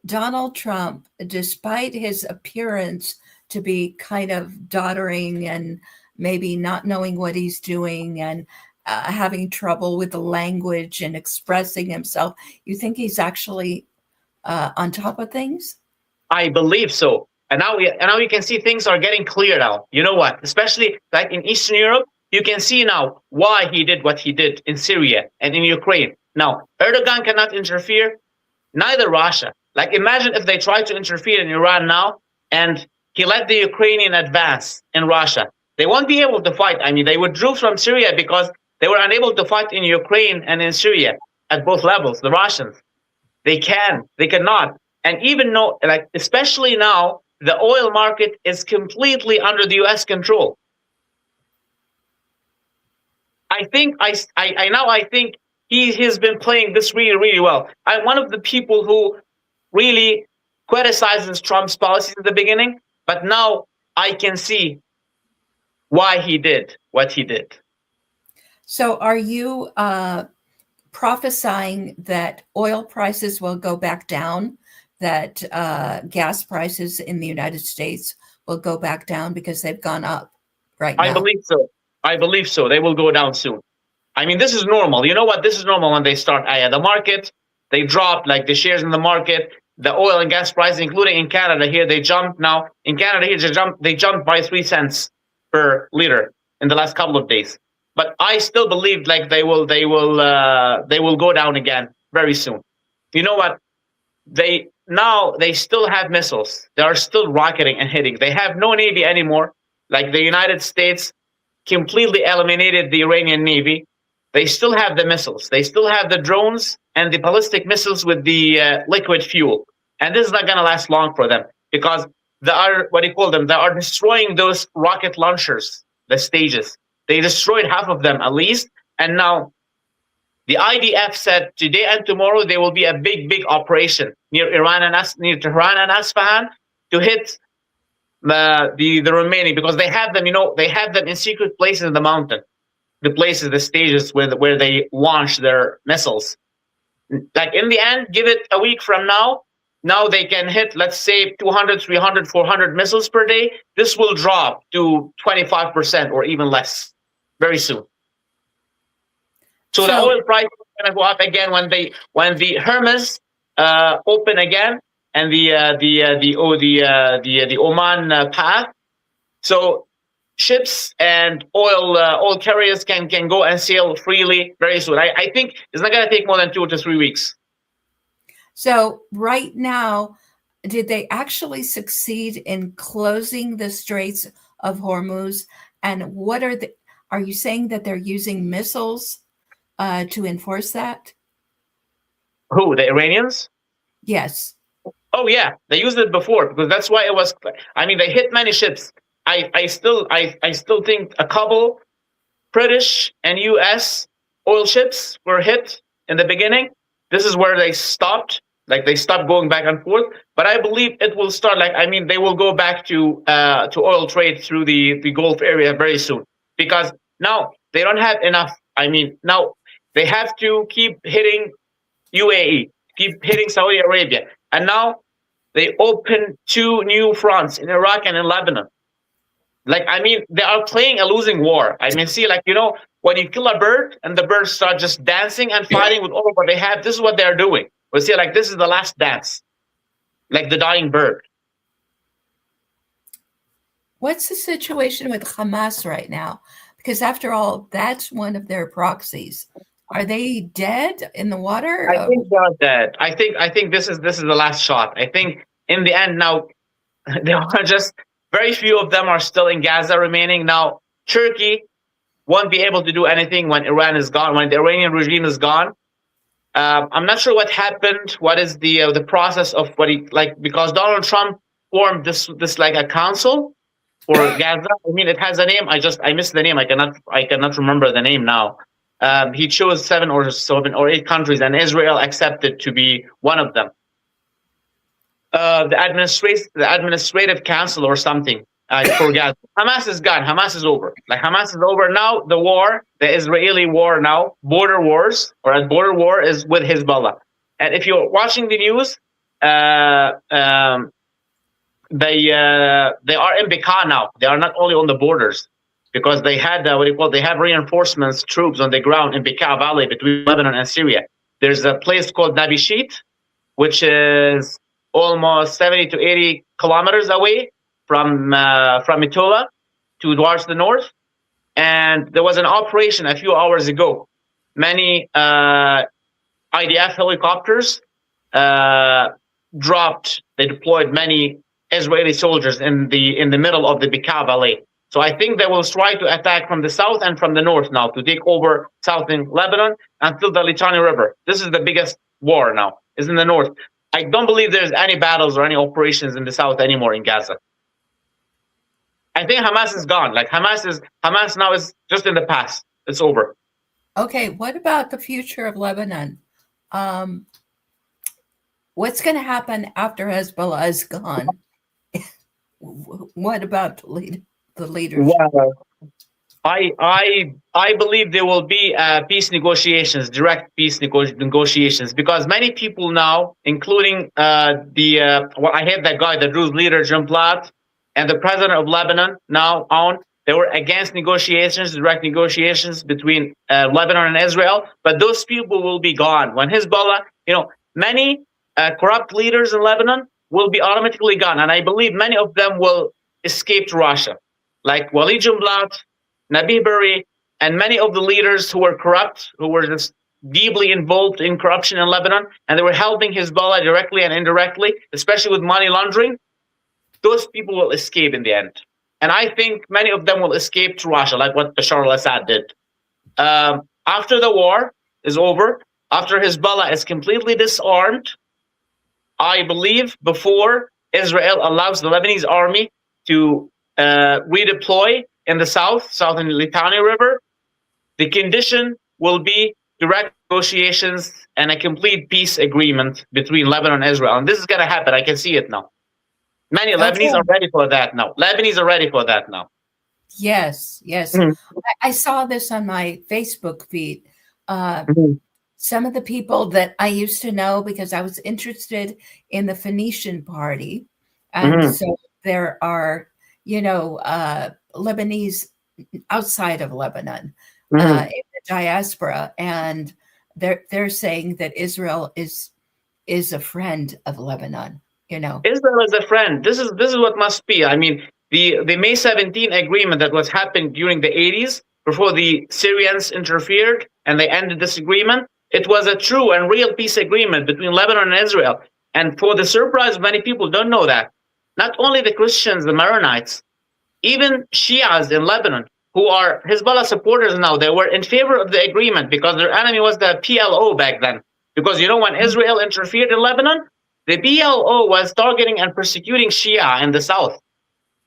Speaker 5: Donald Trump, despite his appearance to be kind of doddering and maybe not knowing what he's doing and having trouble with the language and expressing himself, you think he's actually on top of things?
Speaker 4: I believe so. And now you can see things are getting clear now. You know what? Especially like in Eastern Europe, you can see now why he did what he did in Syria and in Ukraine. Now, Erdogan cannot interfere, neither Russia. Like, imagine if they tried to interfere in Iran now and he let the Ukrainian advance in Russia. They won't be able to fight. I mean, they withdrew from Syria because they were unable to fight in Ukraine and in Syria at both levels, the Russians. They cannot. And even though, like, especially now, the oil market is completely under the U.S. control. I think he has been playing this really, really well. I'm one of the people who really criticizes Trump's policies at the beginning, but now I can see why he did what he did.
Speaker 5: So are you prophesying that oil prices will go back down, that gas prices in the United States will go back down because they've gone up right now?
Speaker 4: I believe so. They will go down soon. I mean, this is normal. You know what? This is normal when they start. The market, they drop, like the shares in the market, the oil and gas prices, including in Canada here, they jumped now. In Canada here, they jumped by 3 cents per liter in the last couple of days. But I still believe like they will go down again very soon. You know what? They still have missiles. They are still rocketing and hitting. They have no navy anymore. Like the United States completely eliminated the Iranian navy. They still have the missiles. They still have the drones and the ballistic missiles with the liquid fuel. And this is not going to last long for them because they are, they are destroying those rocket launchers, the stages. They destroyed half of them at least. And now the IDF said today and tomorrow there will be a big, big operation near Tehran and Isfahan to hit the remaining, because they have them, they have them in secret places in the mountain, the stages where they launch their missiles. Like in the end, give it a week from now they can hit, let's say 200, 300, 400 missiles per day. This will drop to 25% or even less very soon. So the oil price is going to go up again when the Hormuz open again, and the Oman path. So ships and oil carriers can go and sail freely very soon. I think it's not going to take more than 2 to 3 weeks.
Speaker 5: So right now, did they actually succeed in closing the Straits of Hormuz? And what are you saying that they're using missiles to enforce that?
Speaker 4: Who, the Iranians?
Speaker 5: Yes.
Speaker 4: Oh yeah, they used it before, because that's why it was. I mean, they hit many ships. I still think a couple British and U.S. oil ships were hit in the beginning. This is where they stopped. Like they stopped going back and forth. But I believe it will start. Like I mean, they will go back to oil trade through the Gulf area very soon, because now they don't have enough. I mean, now they have to keep hitting UAE, keep hitting Saudi Arabia, and now they open 2 new fronts in Iraq and in Lebanon. Like, I mean, they are playing a losing war. I mean, see, like, you know, when you kill a bird and the birds start just dancing and fighting with all what they have, this is what they're doing. We see, like, this is the last dance, like the dying bird.
Speaker 5: What's the situation with Hamas right now? Because after all, that's one of their proxies. Are they dead in the water?
Speaker 4: I think they're dead. I think this is the last shot. I think in the end now, there are just very few of them are still in Gaza remaining. Now, Turkey won't be able to do anything when Iran is gone, when the Iranian regime is gone. I'm not sure what happened. What is the process of what he like? Because Donald Trump formed this like a council for Gaza. I mean, it has a name. I missed the name. I cannot remember the name now. He chose 7 or 8 countries, and Israel accepted to be one of them. The administrative council or something for Gaza. Hamas is gone. Hamas is over. Like Hamas is over now. The war, the Israeli war now, border war is with Hezbollah. And if you're watching the news, they are in Bekaa now. They are not only on the borders, because they had they have reinforcements, troops on the ground in Bekaa Valley between Lebanon and Syria. There's a place called Nabishit, which is almost 70 to 80 kilometers away from Metula towards the north. And there was an operation a few hours ago. Many IDF helicopters dropped. They deployed many Israeli soldiers in the middle of the Bekaa Valley. So I think they will try to attack from the south and from the north now to take over southern Lebanon until the Litani River. This is the biggest war now, is in the north. I don't believe there's any battles or any operations in the south anymore in Gaza. I think Hamas is gone. Like Hamas now is just in the past. It's over.
Speaker 5: Okay, what about the future of Lebanon? What's going to happen after Hezbollah is gone? What about the leadership?
Speaker 4: Well, I believe there will be peace negotiations, direct peace negotiations, because many people now, including I heard that guy, the Druze leader Jim Platt, and the president of Lebanon now they were against negotiations, direct negotiations between Lebanon and Israel. But those people will be gone when Hezbollah. Many corrupt leaders in Lebanon will be automatically gone, and I believe many of them will escape to Russia, like Walid Jumblat, Nabi Berri, and many of the leaders who were corrupt, who were just deeply involved in corruption in Lebanon, and they were helping Hezbollah directly and indirectly, especially with money laundering. Those people will escape in the end. And I think many of them will escape to Russia, like what Bashar al-Assad did. After the war is over, after Hezbollah is completely disarmed, I believe before Israel allows the Lebanese army to redeploy in the southern Litani River, the condition will be direct negotiations and a complete peace agreement between Lebanon and Israel. And this is going to happen. I can see it now. Many Lebanese are ready for that now.
Speaker 5: Yes. Mm-hmm. I saw this on my Facebook feed. Some of the people that I used to know, because I was interested in the Phoenician party. And so there are, Lebanese outside of Lebanon in the diaspora. And they're saying that Israel is a friend of Lebanon.
Speaker 4: Israel is a friend. This is what must be. I mean, the May 17 agreement that was happening during the 80s, before the Syrians interfered and they ended this agreement, it was a true and real peace agreement between Lebanon and Israel. And for the surprise, many people don't know that. Not only the Christians, the Maronites, even Shias in Lebanon, who are Hezbollah supporters now, they were in favor of the agreement because their enemy was the PLO back then. Because when Israel interfered in Lebanon, the PLO was targeting and persecuting Shia in the south.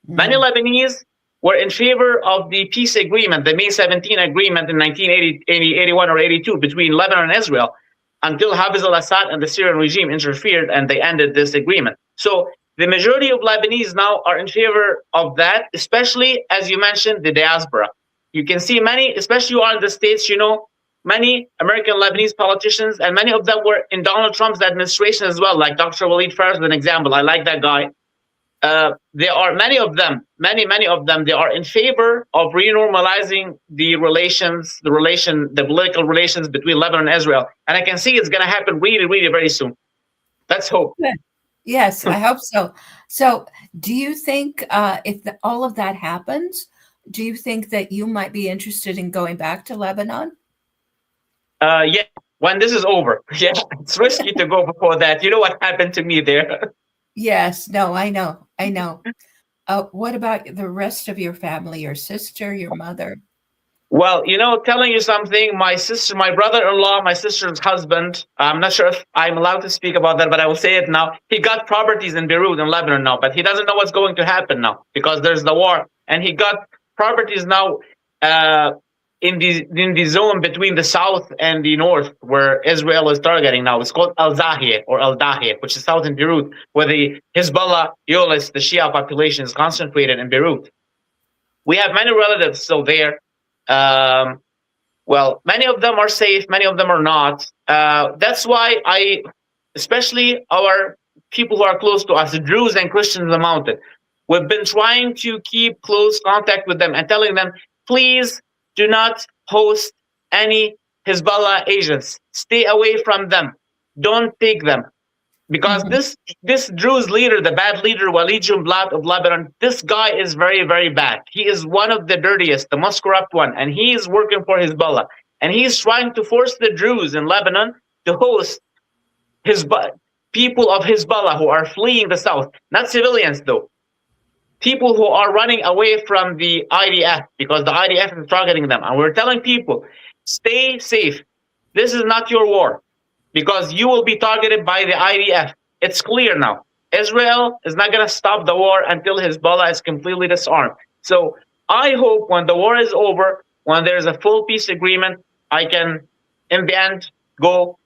Speaker 4: Many Lebanese were in favor of the peace agreement, the May 17 agreement in 1981 or 82 between Lebanon and Israel. until Hafiz al-Assad and the Syrian regime interfered and they ended this agreement. So the majority of Lebanese now are in favor of that, especially, as you mentioned, the diaspora. You can see many, especially you are in the States, many American Lebanese politicians, and many of them were in Donald Trump's administration as well, like Dr. Walid Fares is an example. I like that guy. There are many of them, many of them, they are in favor of renormalizing the political relations between Lebanon and Israel. And I can see it's going to happen really, really very soon. Let's hope.
Speaker 5: Yes, I hope so. So do you think if all of that happens, do you think that you might be interested in going back to Lebanon?
Speaker 4: Yeah, when this is over. Yeah, it's risky to go before that. You know what happened to me there.
Speaker 5: Yes, no, I know. What about the rest of your family, your sister, your mother?
Speaker 4: Well, telling you something, my brother-in-law, my sister's husband, I'm not sure if I'm allowed to speak about that, but I will say it now. He got properties in Beirut in Lebanon now, but he doesn't know what's going to happen now because there's the war. And he got properties now in the zone between the south and the north where Israel is targeting now. It's called Al-Dahieh, which is southern Beirut, where the Hezbollah, ULS, the Shia population is concentrated in Beirut. We have many relatives still there. Well, many of them are safe, many of them are not. That's why especially our people who are close to us, the Druze and Christians in the mountain, we've been trying to keep close contact with them and telling them, please do not host any Hezbollah agents. Stay away from them. Don't take them. Because this Druze leader, the bad leader, Walid Jumblat of Lebanon, this guy is very, very bad. He is one of the dirtiest, the most corrupt one, and he is working for Hezbollah. And he's trying to force the Druze in Lebanon to host people of Hezbollah who are fleeing the south. Not civilians, though. People who are running away from the IDF because the IDF is targeting them. And we're telling people, stay safe. This is not your war because you will be targeted by the IDF. It's clear now. Israel is not going to stop the war until Hezbollah is completely disarmed. So I hope when the war is over, when there's a full peace agreement, I can, in the end, go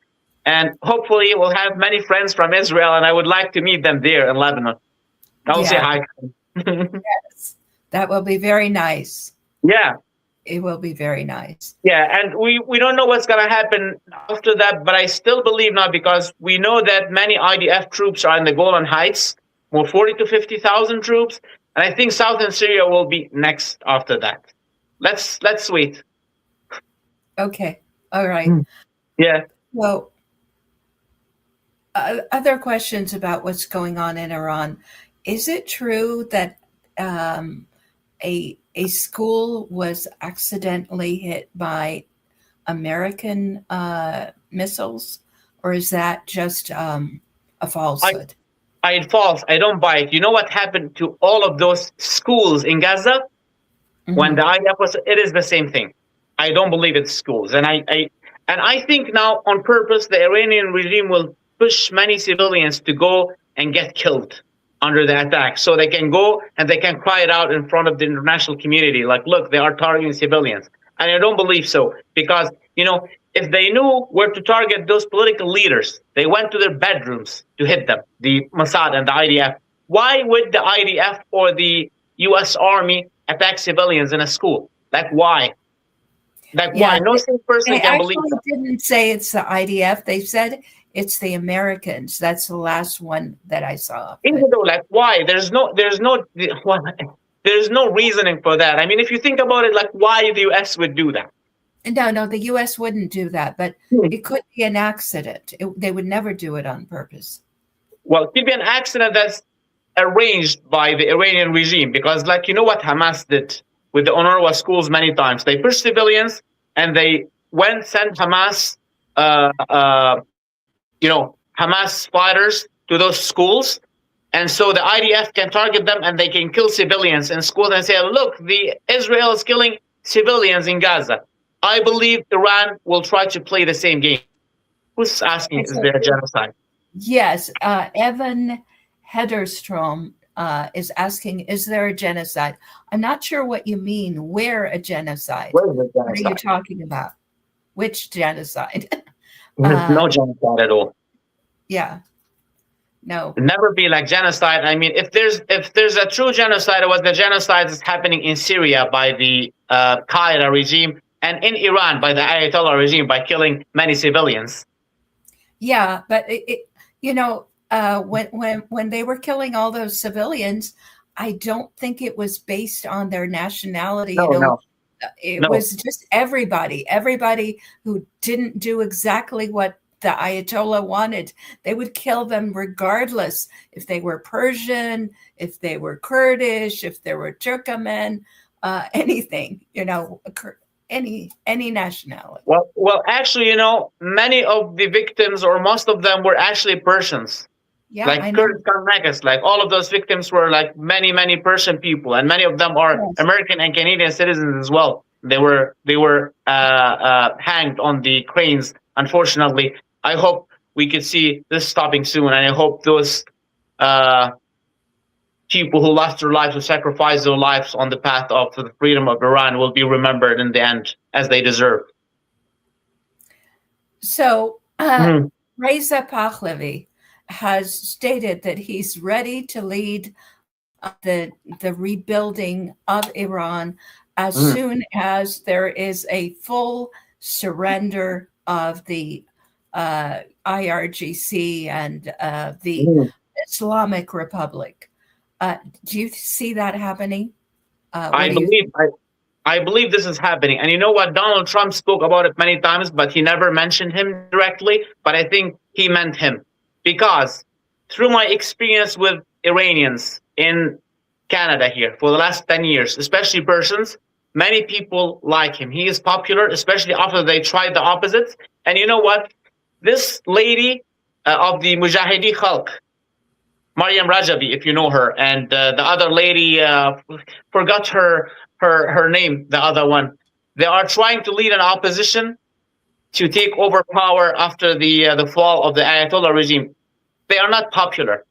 Speaker 4: and hopefully we'll have many friends from Israel and I would like to meet them there in Lebanon. I'll say hi.
Speaker 5: Yes, that will be very nice.
Speaker 4: Yeah.
Speaker 5: It will be very nice.
Speaker 4: Yeah, and we don't know what's going to happen after that, but I still believe now because we know that many IDF troops are in the Golan Heights, more 40 to 50,000 troops, and I think southern Syria will be next after that. Let's wait.
Speaker 5: Okay. All right.
Speaker 4: Yeah.
Speaker 5: Well, other questions about what's going on in Iran. Is it true that a school was accidentally hit by American missiles, or is that just a falsehood?
Speaker 4: It's false. I don't buy it. You know what happened to all of those schools in Gaza when the IDF was? It is the same thing. I don't believe it's schools, and I think now on purpose the Iranian regime will push many civilians to go and get killed under the attack, so they can go and they can cry it out in front of the international community, like, look, they are targeting civilians. And I don't believe so, because, if they knew where to target those political leaders, they went to their bedrooms to hit them, the Mossad and the IDF. Why would the IDF or the U.S. Army attack civilians in a school? Like, why? Why? No single person can believe that.
Speaker 5: They actually didn't say it's the IDF. They said it's the Americans. That's the last one that I saw.
Speaker 4: Like, why? There's no reasoning for that. I mean, if you think about it, like, why the U.S. would do that?
Speaker 5: No, the U.S. wouldn't do that, but it could be an accident. They would never do it on purpose.
Speaker 4: Well, it could be an accident that's arranged by the Iranian regime, because, like, you know what Hamas did with the UNRWA schools many times? They pushed civilians, and they sent Hamas, Hamas fighters to those schools. And so the IDF can target them and they can kill civilians in schools and say, look, Israel is killing civilians in Gaza. I believe Iran will try to play the same game. Who's asking, is there a genocide?
Speaker 5: Yes. Evan Hederstrom is asking, is there a genocide? I'm not sure what you mean. Where a genocide?
Speaker 4: Where is the genocide?
Speaker 5: What are you talking about? Which genocide?
Speaker 4: No genocide at all.
Speaker 5: Yeah. No.
Speaker 4: Never be like genocide. I mean, if there's a true genocide, it was the genocide that's happening in Syria by the Qaeda regime and in Iran by the Ayatollah regime by killing many civilians.
Speaker 5: Yeah, but when they were killing all those civilians, I don't think it was based on their nationality.
Speaker 4: No.
Speaker 5: It was just everybody who didn't do exactly what the Ayatollah wanted. They would kill them regardless if they were Persian, if they were Kurdish, if they were Turkmen, anything, any nationality.
Speaker 4: Well, actually, many of the victims, or most of them, were actually Persians.
Speaker 5: Yeah,
Speaker 4: like Kurds, like all of those victims were like many Persian people, and many of them are American and Canadian citizens as well. They were hanged on the cranes. Unfortunately, I hope we could see this stopping soon, and I hope those people who lost their lives, who sacrificed their lives on the path of the freedom of Iran, will be remembered in the end as they deserve.
Speaker 5: So, Reza Pahlavi has stated that he's ready to lead the rebuilding of Iran as soon as there is a full surrender of the IRGC and the Islamic Republic. Do you see that happening?
Speaker 4: I believe this is happening. And you know what? Donald Trump spoke about it many times, but he never mentioned him directly. But I think he meant him. Because through my experience with Iranians in Canada here for the last 10 years, especially Persians, many people like him. He is popular, especially after they tried the opposites. And you know what? This lady of the Mujahidi Khalq, Maryam Rajabi, if you know her, and the other lady, forgot her name, the other one. They are trying to lead an opposition to take over power after the fall of the Ayatollah regime. They are not popular.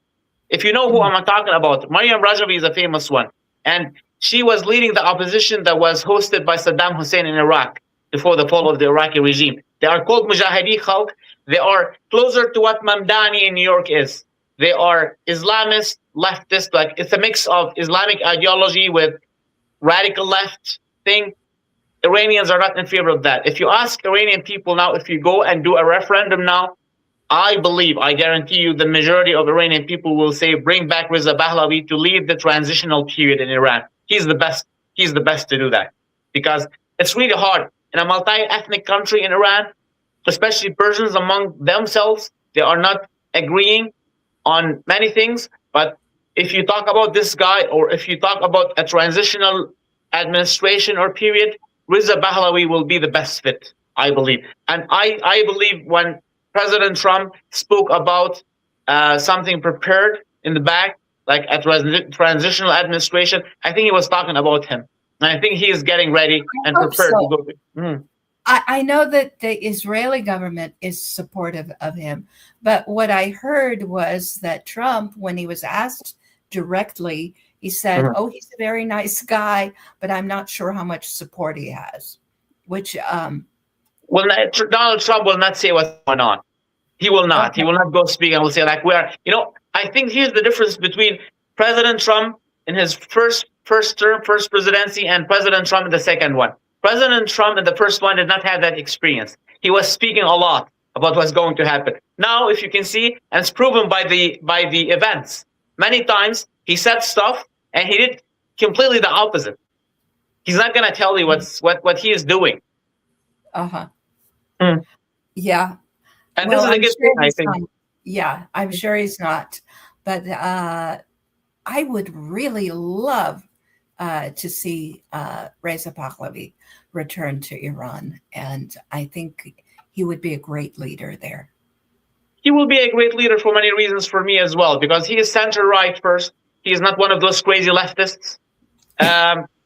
Speaker 4: If you know who I'm talking about, Maryam Rajabi is a famous one. And she was leading the opposition that was hosted by Saddam Hussein in Iraq before the fall of the Iraqi regime. They are called Mujahidi Khalq. They are closer to what Mamdani in New York is. They are Islamist, leftist, like it's a mix of Islamic ideology with radical left thing. Iranians are not in favor of that. If you ask Iranian people now, if you go and do a referendum now, I guarantee you the majority of Iranian people will say, bring back Reza Pahlavi to lead the transitional period in Iran. He's the best. He's the best to do that. Because it's really hard. In a multi-ethnic country in Iran, especially Persians among themselves, they are not agreeing on many things. But if you talk about this guy, or if you talk about a transitional administration or period, Reza Pahlavi will be the best fit, I believe. And I believe when President Trump spoke about something prepared in the back, like a transitional administration, I think he was talking about him. And I think he is getting ready and prepared to go.
Speaker 5: I know that the Israeli government is supportive of him, but what I heard was that Trump, when he was asked directly, he said, oh, he's a very nice guy, but I'm not sure how much support he has, which...
Speaker 4: Well, Donald Trump will not say what's going on. He will not. Okay. He will not go speak and will say, like, I think here's the difference between President Trump in his first term, first presidency, and President Trump in the second one. President Trump in the first one did not have that experience. He was speaking a lot about what's going to happen. Now, if you can see, and it's proven by the events, many times he said stuff and he did completely the opposite. He's not going to tell you what he is doing.
Speaker 5: Yeah.
Speaker 4: And this is a good thing, I think.
Speaker 5: Yeah, I'm sure he's not. But I would really love to see Reza Pahlavi return to Iran. And I think he would be a great leader there.
Speaker 4: He will be a great leader for many reasons for me as well, because he is center-right first. He is not one of those crazy leftists.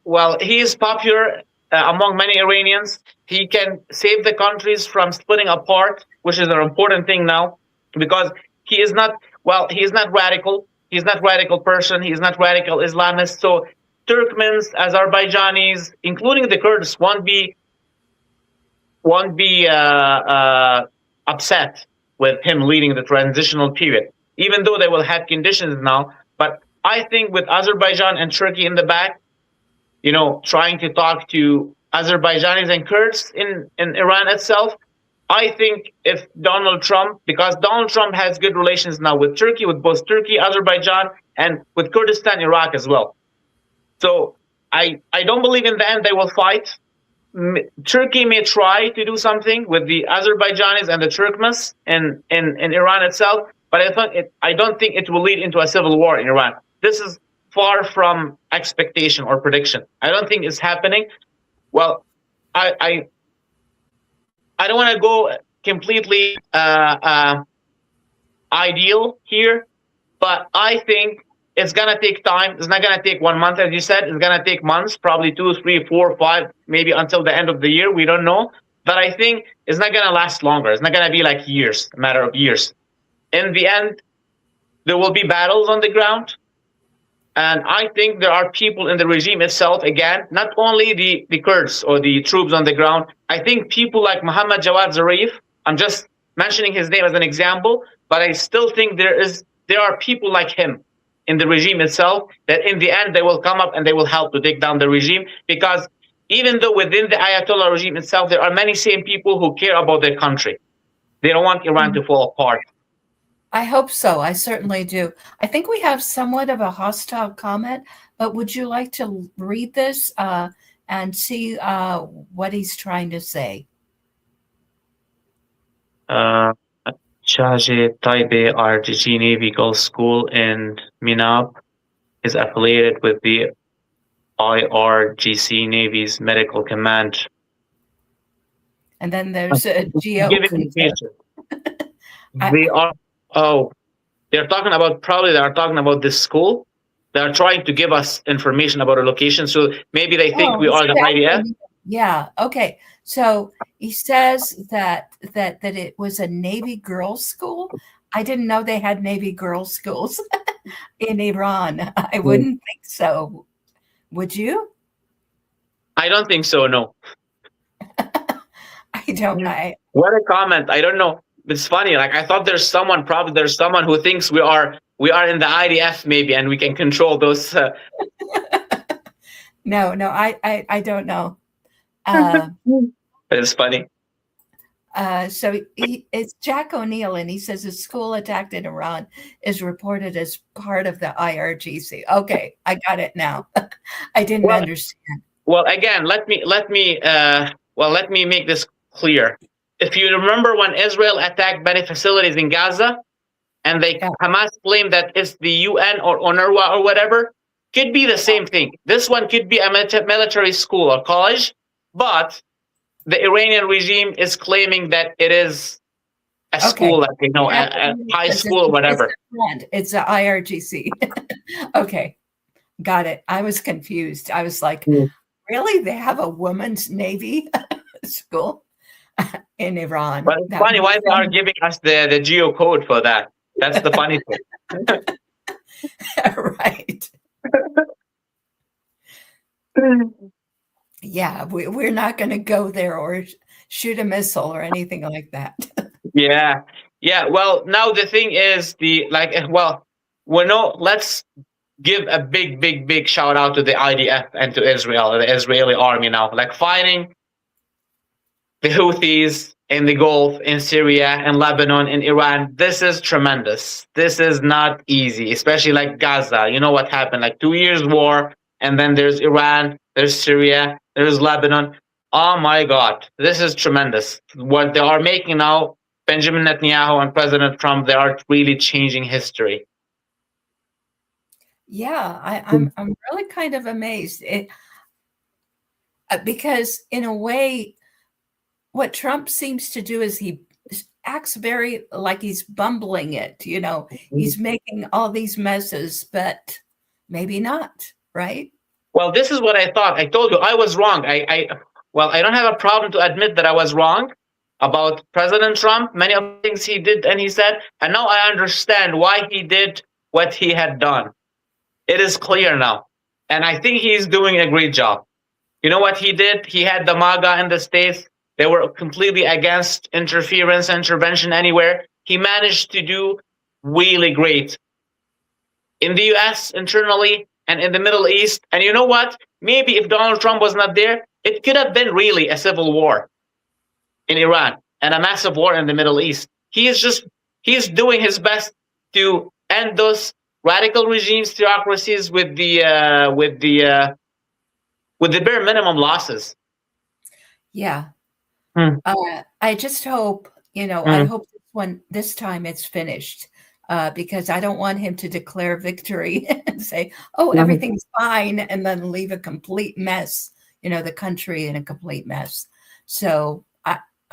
Speaker 4: Well, he is popular among many Iranians. He can save the countries from splitting apart, which is an important thing now, because he is not radical. He's not radical Persian. He's not radical Islamist. So Turkmens, Azerbaijanis, including the Kurds, won't be upset with him leading the transitional period, even though they will have conditions now. But I think with Azerbaijan and Turkey in the back, trying to talk to Azerbaijanis and Kurds in Iran itself, I think if Donald Trump, because Donald Trump has good relations now with Turkey, with both Turkey, Azerbaijan, and with Kurdistan, Iraq as well. So I don't believe in the end they will fight. Turkey may try to do something with the Azerbaijanis and the Turkmens in Iran itself, but I don't think it will lead into a civil war in Iran. This is far from expectation or prediction. I don't think it's happening. Well, I don't want to go completely ideal here, but I think it's going to take time. It's not going to take 1 month, as you said. It's going to take months, probably 2, 3, 4, 5, maybe until the end of the year. We don't know. But I think it's not going to last longer. It's not going to be like years, a matter of years. In the end, there will be battles on the ground. And I think there are people in the regime itself, again, not only the Kurds or the troops on the ground. I think people like Mohammad Jawad Zarif, I'm just mentioning his name as an example, but I still think there are people like him in the regime itself that in the end they will come up and they will help to take down the regime, because even though within the Ayatollah regime itself, there are many same people who care about their country. They don't want Iran to fall apart.
Speaker 5: I hope so. I certainly do. I think we have somewhat of a hostile comment, but would you like to read this and see what he's trying to say?
Speaker 4: Shaje Taibeh RGG Navy Girls School in Minab is affiliated with the IRGC Navy's Medical Command.
Speaker 5: And then there's a geo.
Speaker 4: They are. Oh, they're talking about this school. They're trying to give us information about a location. So maybe they think we are the IDF.
Speaker 5: Yeah. Okay. So he says that it was a Navy girls' school. I didn't know they had Navy girls' schools in Iran. I wouldn't think so. Would you?
Speaker 4: I don't think so. No.
Speaker 5: I don't.
Speaker 4: What a comment. I don't know. It's funny. Like I thought there's someone who thinks we are in the IDF maybe, and we can control those.
Speaker 5: No, I don't know.
Speaker 4: It's funny.
Speaker 5: So it's Jack O'Neill, and he says a school attacked in Iran is reported as part of the IRGC. Okay, I got it now. I didn't understand.
Speaker 4: Well, again, let me make this clear. If you remember when Israel attacked many facilities in Gaza, and Hamas claimed that it's the UN or UNRWA or whatever, could be the same thing. This one could be a military school or college, but the Iranian regime is claiming that it is a school, like a high school or whatever.
Speaker 5: It's a IRGC. Okay, got it. I was confused. I was like, really? They have a women's Navy school in Iran?
Speaker 4: But it's funny why they are giving us the geocode for that. That's the funny thing.
Speaker 5: Right. Yeah, we're not going to go there or shoot a missile or anything like that.
Speaker 4: Yeah. Well, now the thing is let's give a big shout out to the IDF and to Israel, the Israeli army now, like fighting the Houthis in the Gulf, in Syria, in Lebanon, in Iran. This is tremendous. This is not easy, especially like Gaza. You know what happened? Like 2 years war, and then there's Iran, there's Syria, there's Lebanon. Oh my God, this is tremendous. What they are making now, Benjamin Netanyahu and President Trump, they are really changing history.
Speaker 5: Yeah, I'm really kind of amazed. Because in a way, what Trump seems to do is he acts very like he's bumbling it. He's making all these messes, but maybe not, right?
Speaker 4: Well, this is what I thought. I told you I was wrong. I don't have a problem to admit that I was wrong about President Trump, many of the things he did and he said, and now I understand why he did what he had done. It is clear now. And I think he's doing a great job. You know what he did? He had the MAGA in the States They were completely against interference, intervention anywhere. He managed to do really great in the US internally and in the Middle East. And you know what? Maybe if Donald Trump was not there, it could have been really a civil war in Iran and a massive war in the Middle East. He's doing his best to end those radical regimes, theocracies with the bare minimum losses.
Speaker 5: Yeah.
Speaker 4: Hmm.
Speaker 5: I just hope, I hope this time it's finished, because I don't want him to declare victory and say, oh, everything's fine, and then leave a complete mess, the country in a complete mess. So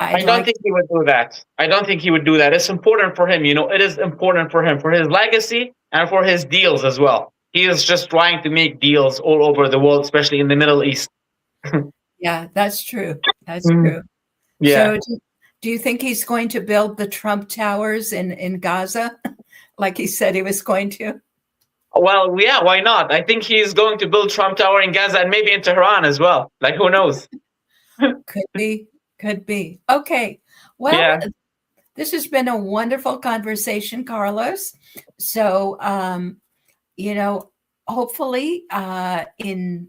Speaker 4: I don't think he would do that. I don't think he would do that. It's important for him. It is important for him, for his legacy and for his deals as well. He is just trying to make deals all over the world, especially in the Middle East.
Speaker 5: Yeah, that's true. That's true.
Speaker 4: Yeah.
Speaker 5: So do you think he's going to build the Trump Towers in Gaza like he said he was going to?
Speaker 4: Well, yeah, why not? I think he's going to build Trump Tower in Gaza and maybe in Tehran as well. Like, who knows?
Speaker 5: Could be. Okay. Well, This has been a wonderful conversation, Carlos. So, hopefully in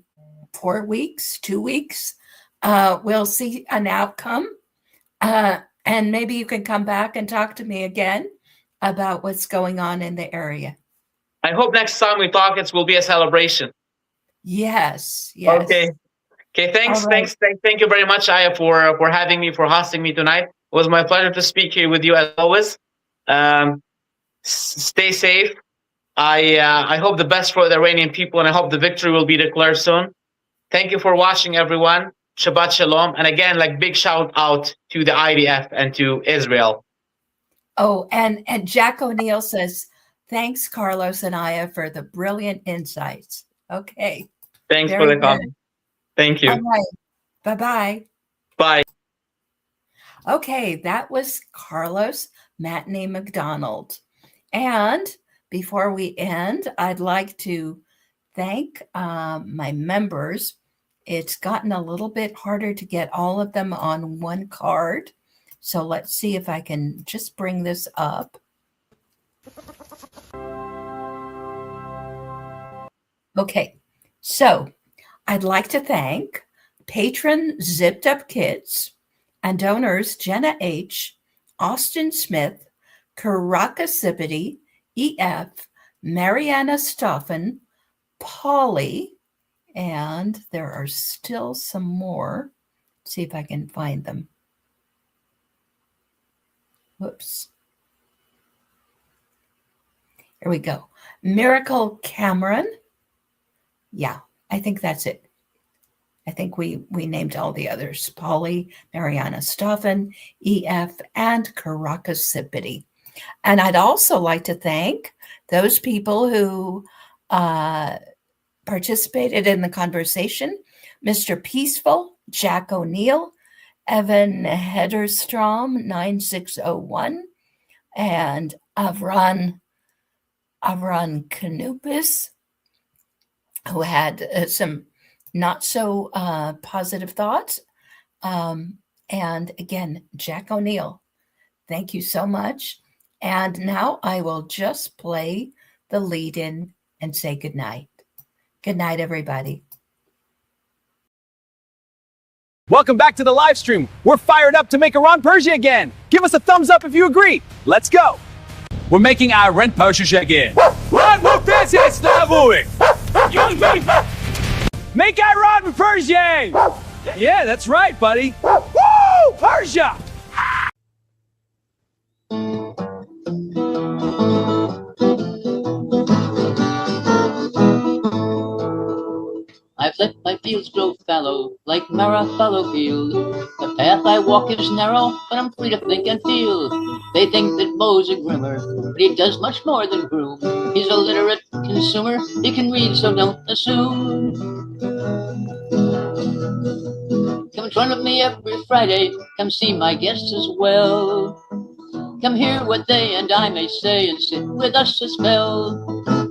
Speaker 5: 4 weeks, 2 weeks, we'll see an outcome. And maybe you can come back and talk to me again about what's going on in the area.
Speaker 4: I hope next time we talk, it will be a celebration.
Speaker 5: Yes.
Speaker 4: Okay, thanks.
Speaker 5: Right.
Speaker 4: Thank you very much, Aya, for having me, for hosting me tonight. It was my pleasure to speak here with you as always. Stay safe. I hope the best for the Iranian people, and I hope the victory will be declared soon. Thank you for watching, everyone. Shabbat Shalom. And again, big shout out to the IDF and to Israel.
Speaker 5: Oh, and Jack O'Neill says, thanks, Carlos and Aya, for the brilliant insights. Okay.
Speaker 4: Thanks for the comment. Thank you.
Speaker 5: All right. Bye-bye.
Speaker 4: Bye.
Speaker 5: Okay, that was Carlos Matni-MacDonald. And before we end, I'd like to thank my members. It's gotten a little bit harder to get all of them on one card. So let's see if I can just bring this up. Okay, so I'd like to thank patron Zipped Up Kids and donors Jenna H., Austin Smith, Karakasipity, EF, Mariana Stoffen, Polly, and there are still some more. Let's see if I can find them. Whoops. Here we go. Miracle Cameron. Yeah, I think that's it. I think we named all the others. Polly, Mariana Stoffen, EF, and Karakasipity. And I'd also like to thank those people who participated in the conversation. Mr. Peaceful, Jack O'Neill, Evan Hederstrom, 9601, and Avran Kanupis, who had some not so positive thoughts. And again, Jack O'Neill, thank you so much. And now I will just play the lead-in and say goodnight. Good night, everybody.
Speaker 2: Welcome back to the live stream. We're fired up to make Iran Persia again. Give us a thumbs up if you agree. Let's go. We're making Iran Persia again. Make Iran Persia! Yeah, that's right, buddy. Woo! Persia!
Speaker 3: I've let my fields grow fallow, like Mara fallow field. The path I walk is narrow, but I'm free to think and feel. They think that Mo's a groomer, but he does much more than groom. He's a literate consumer, he can read, so don't assume. Come join with me every Friday, come see my guests as well. Come hear what they and I may say and sit with us a spell.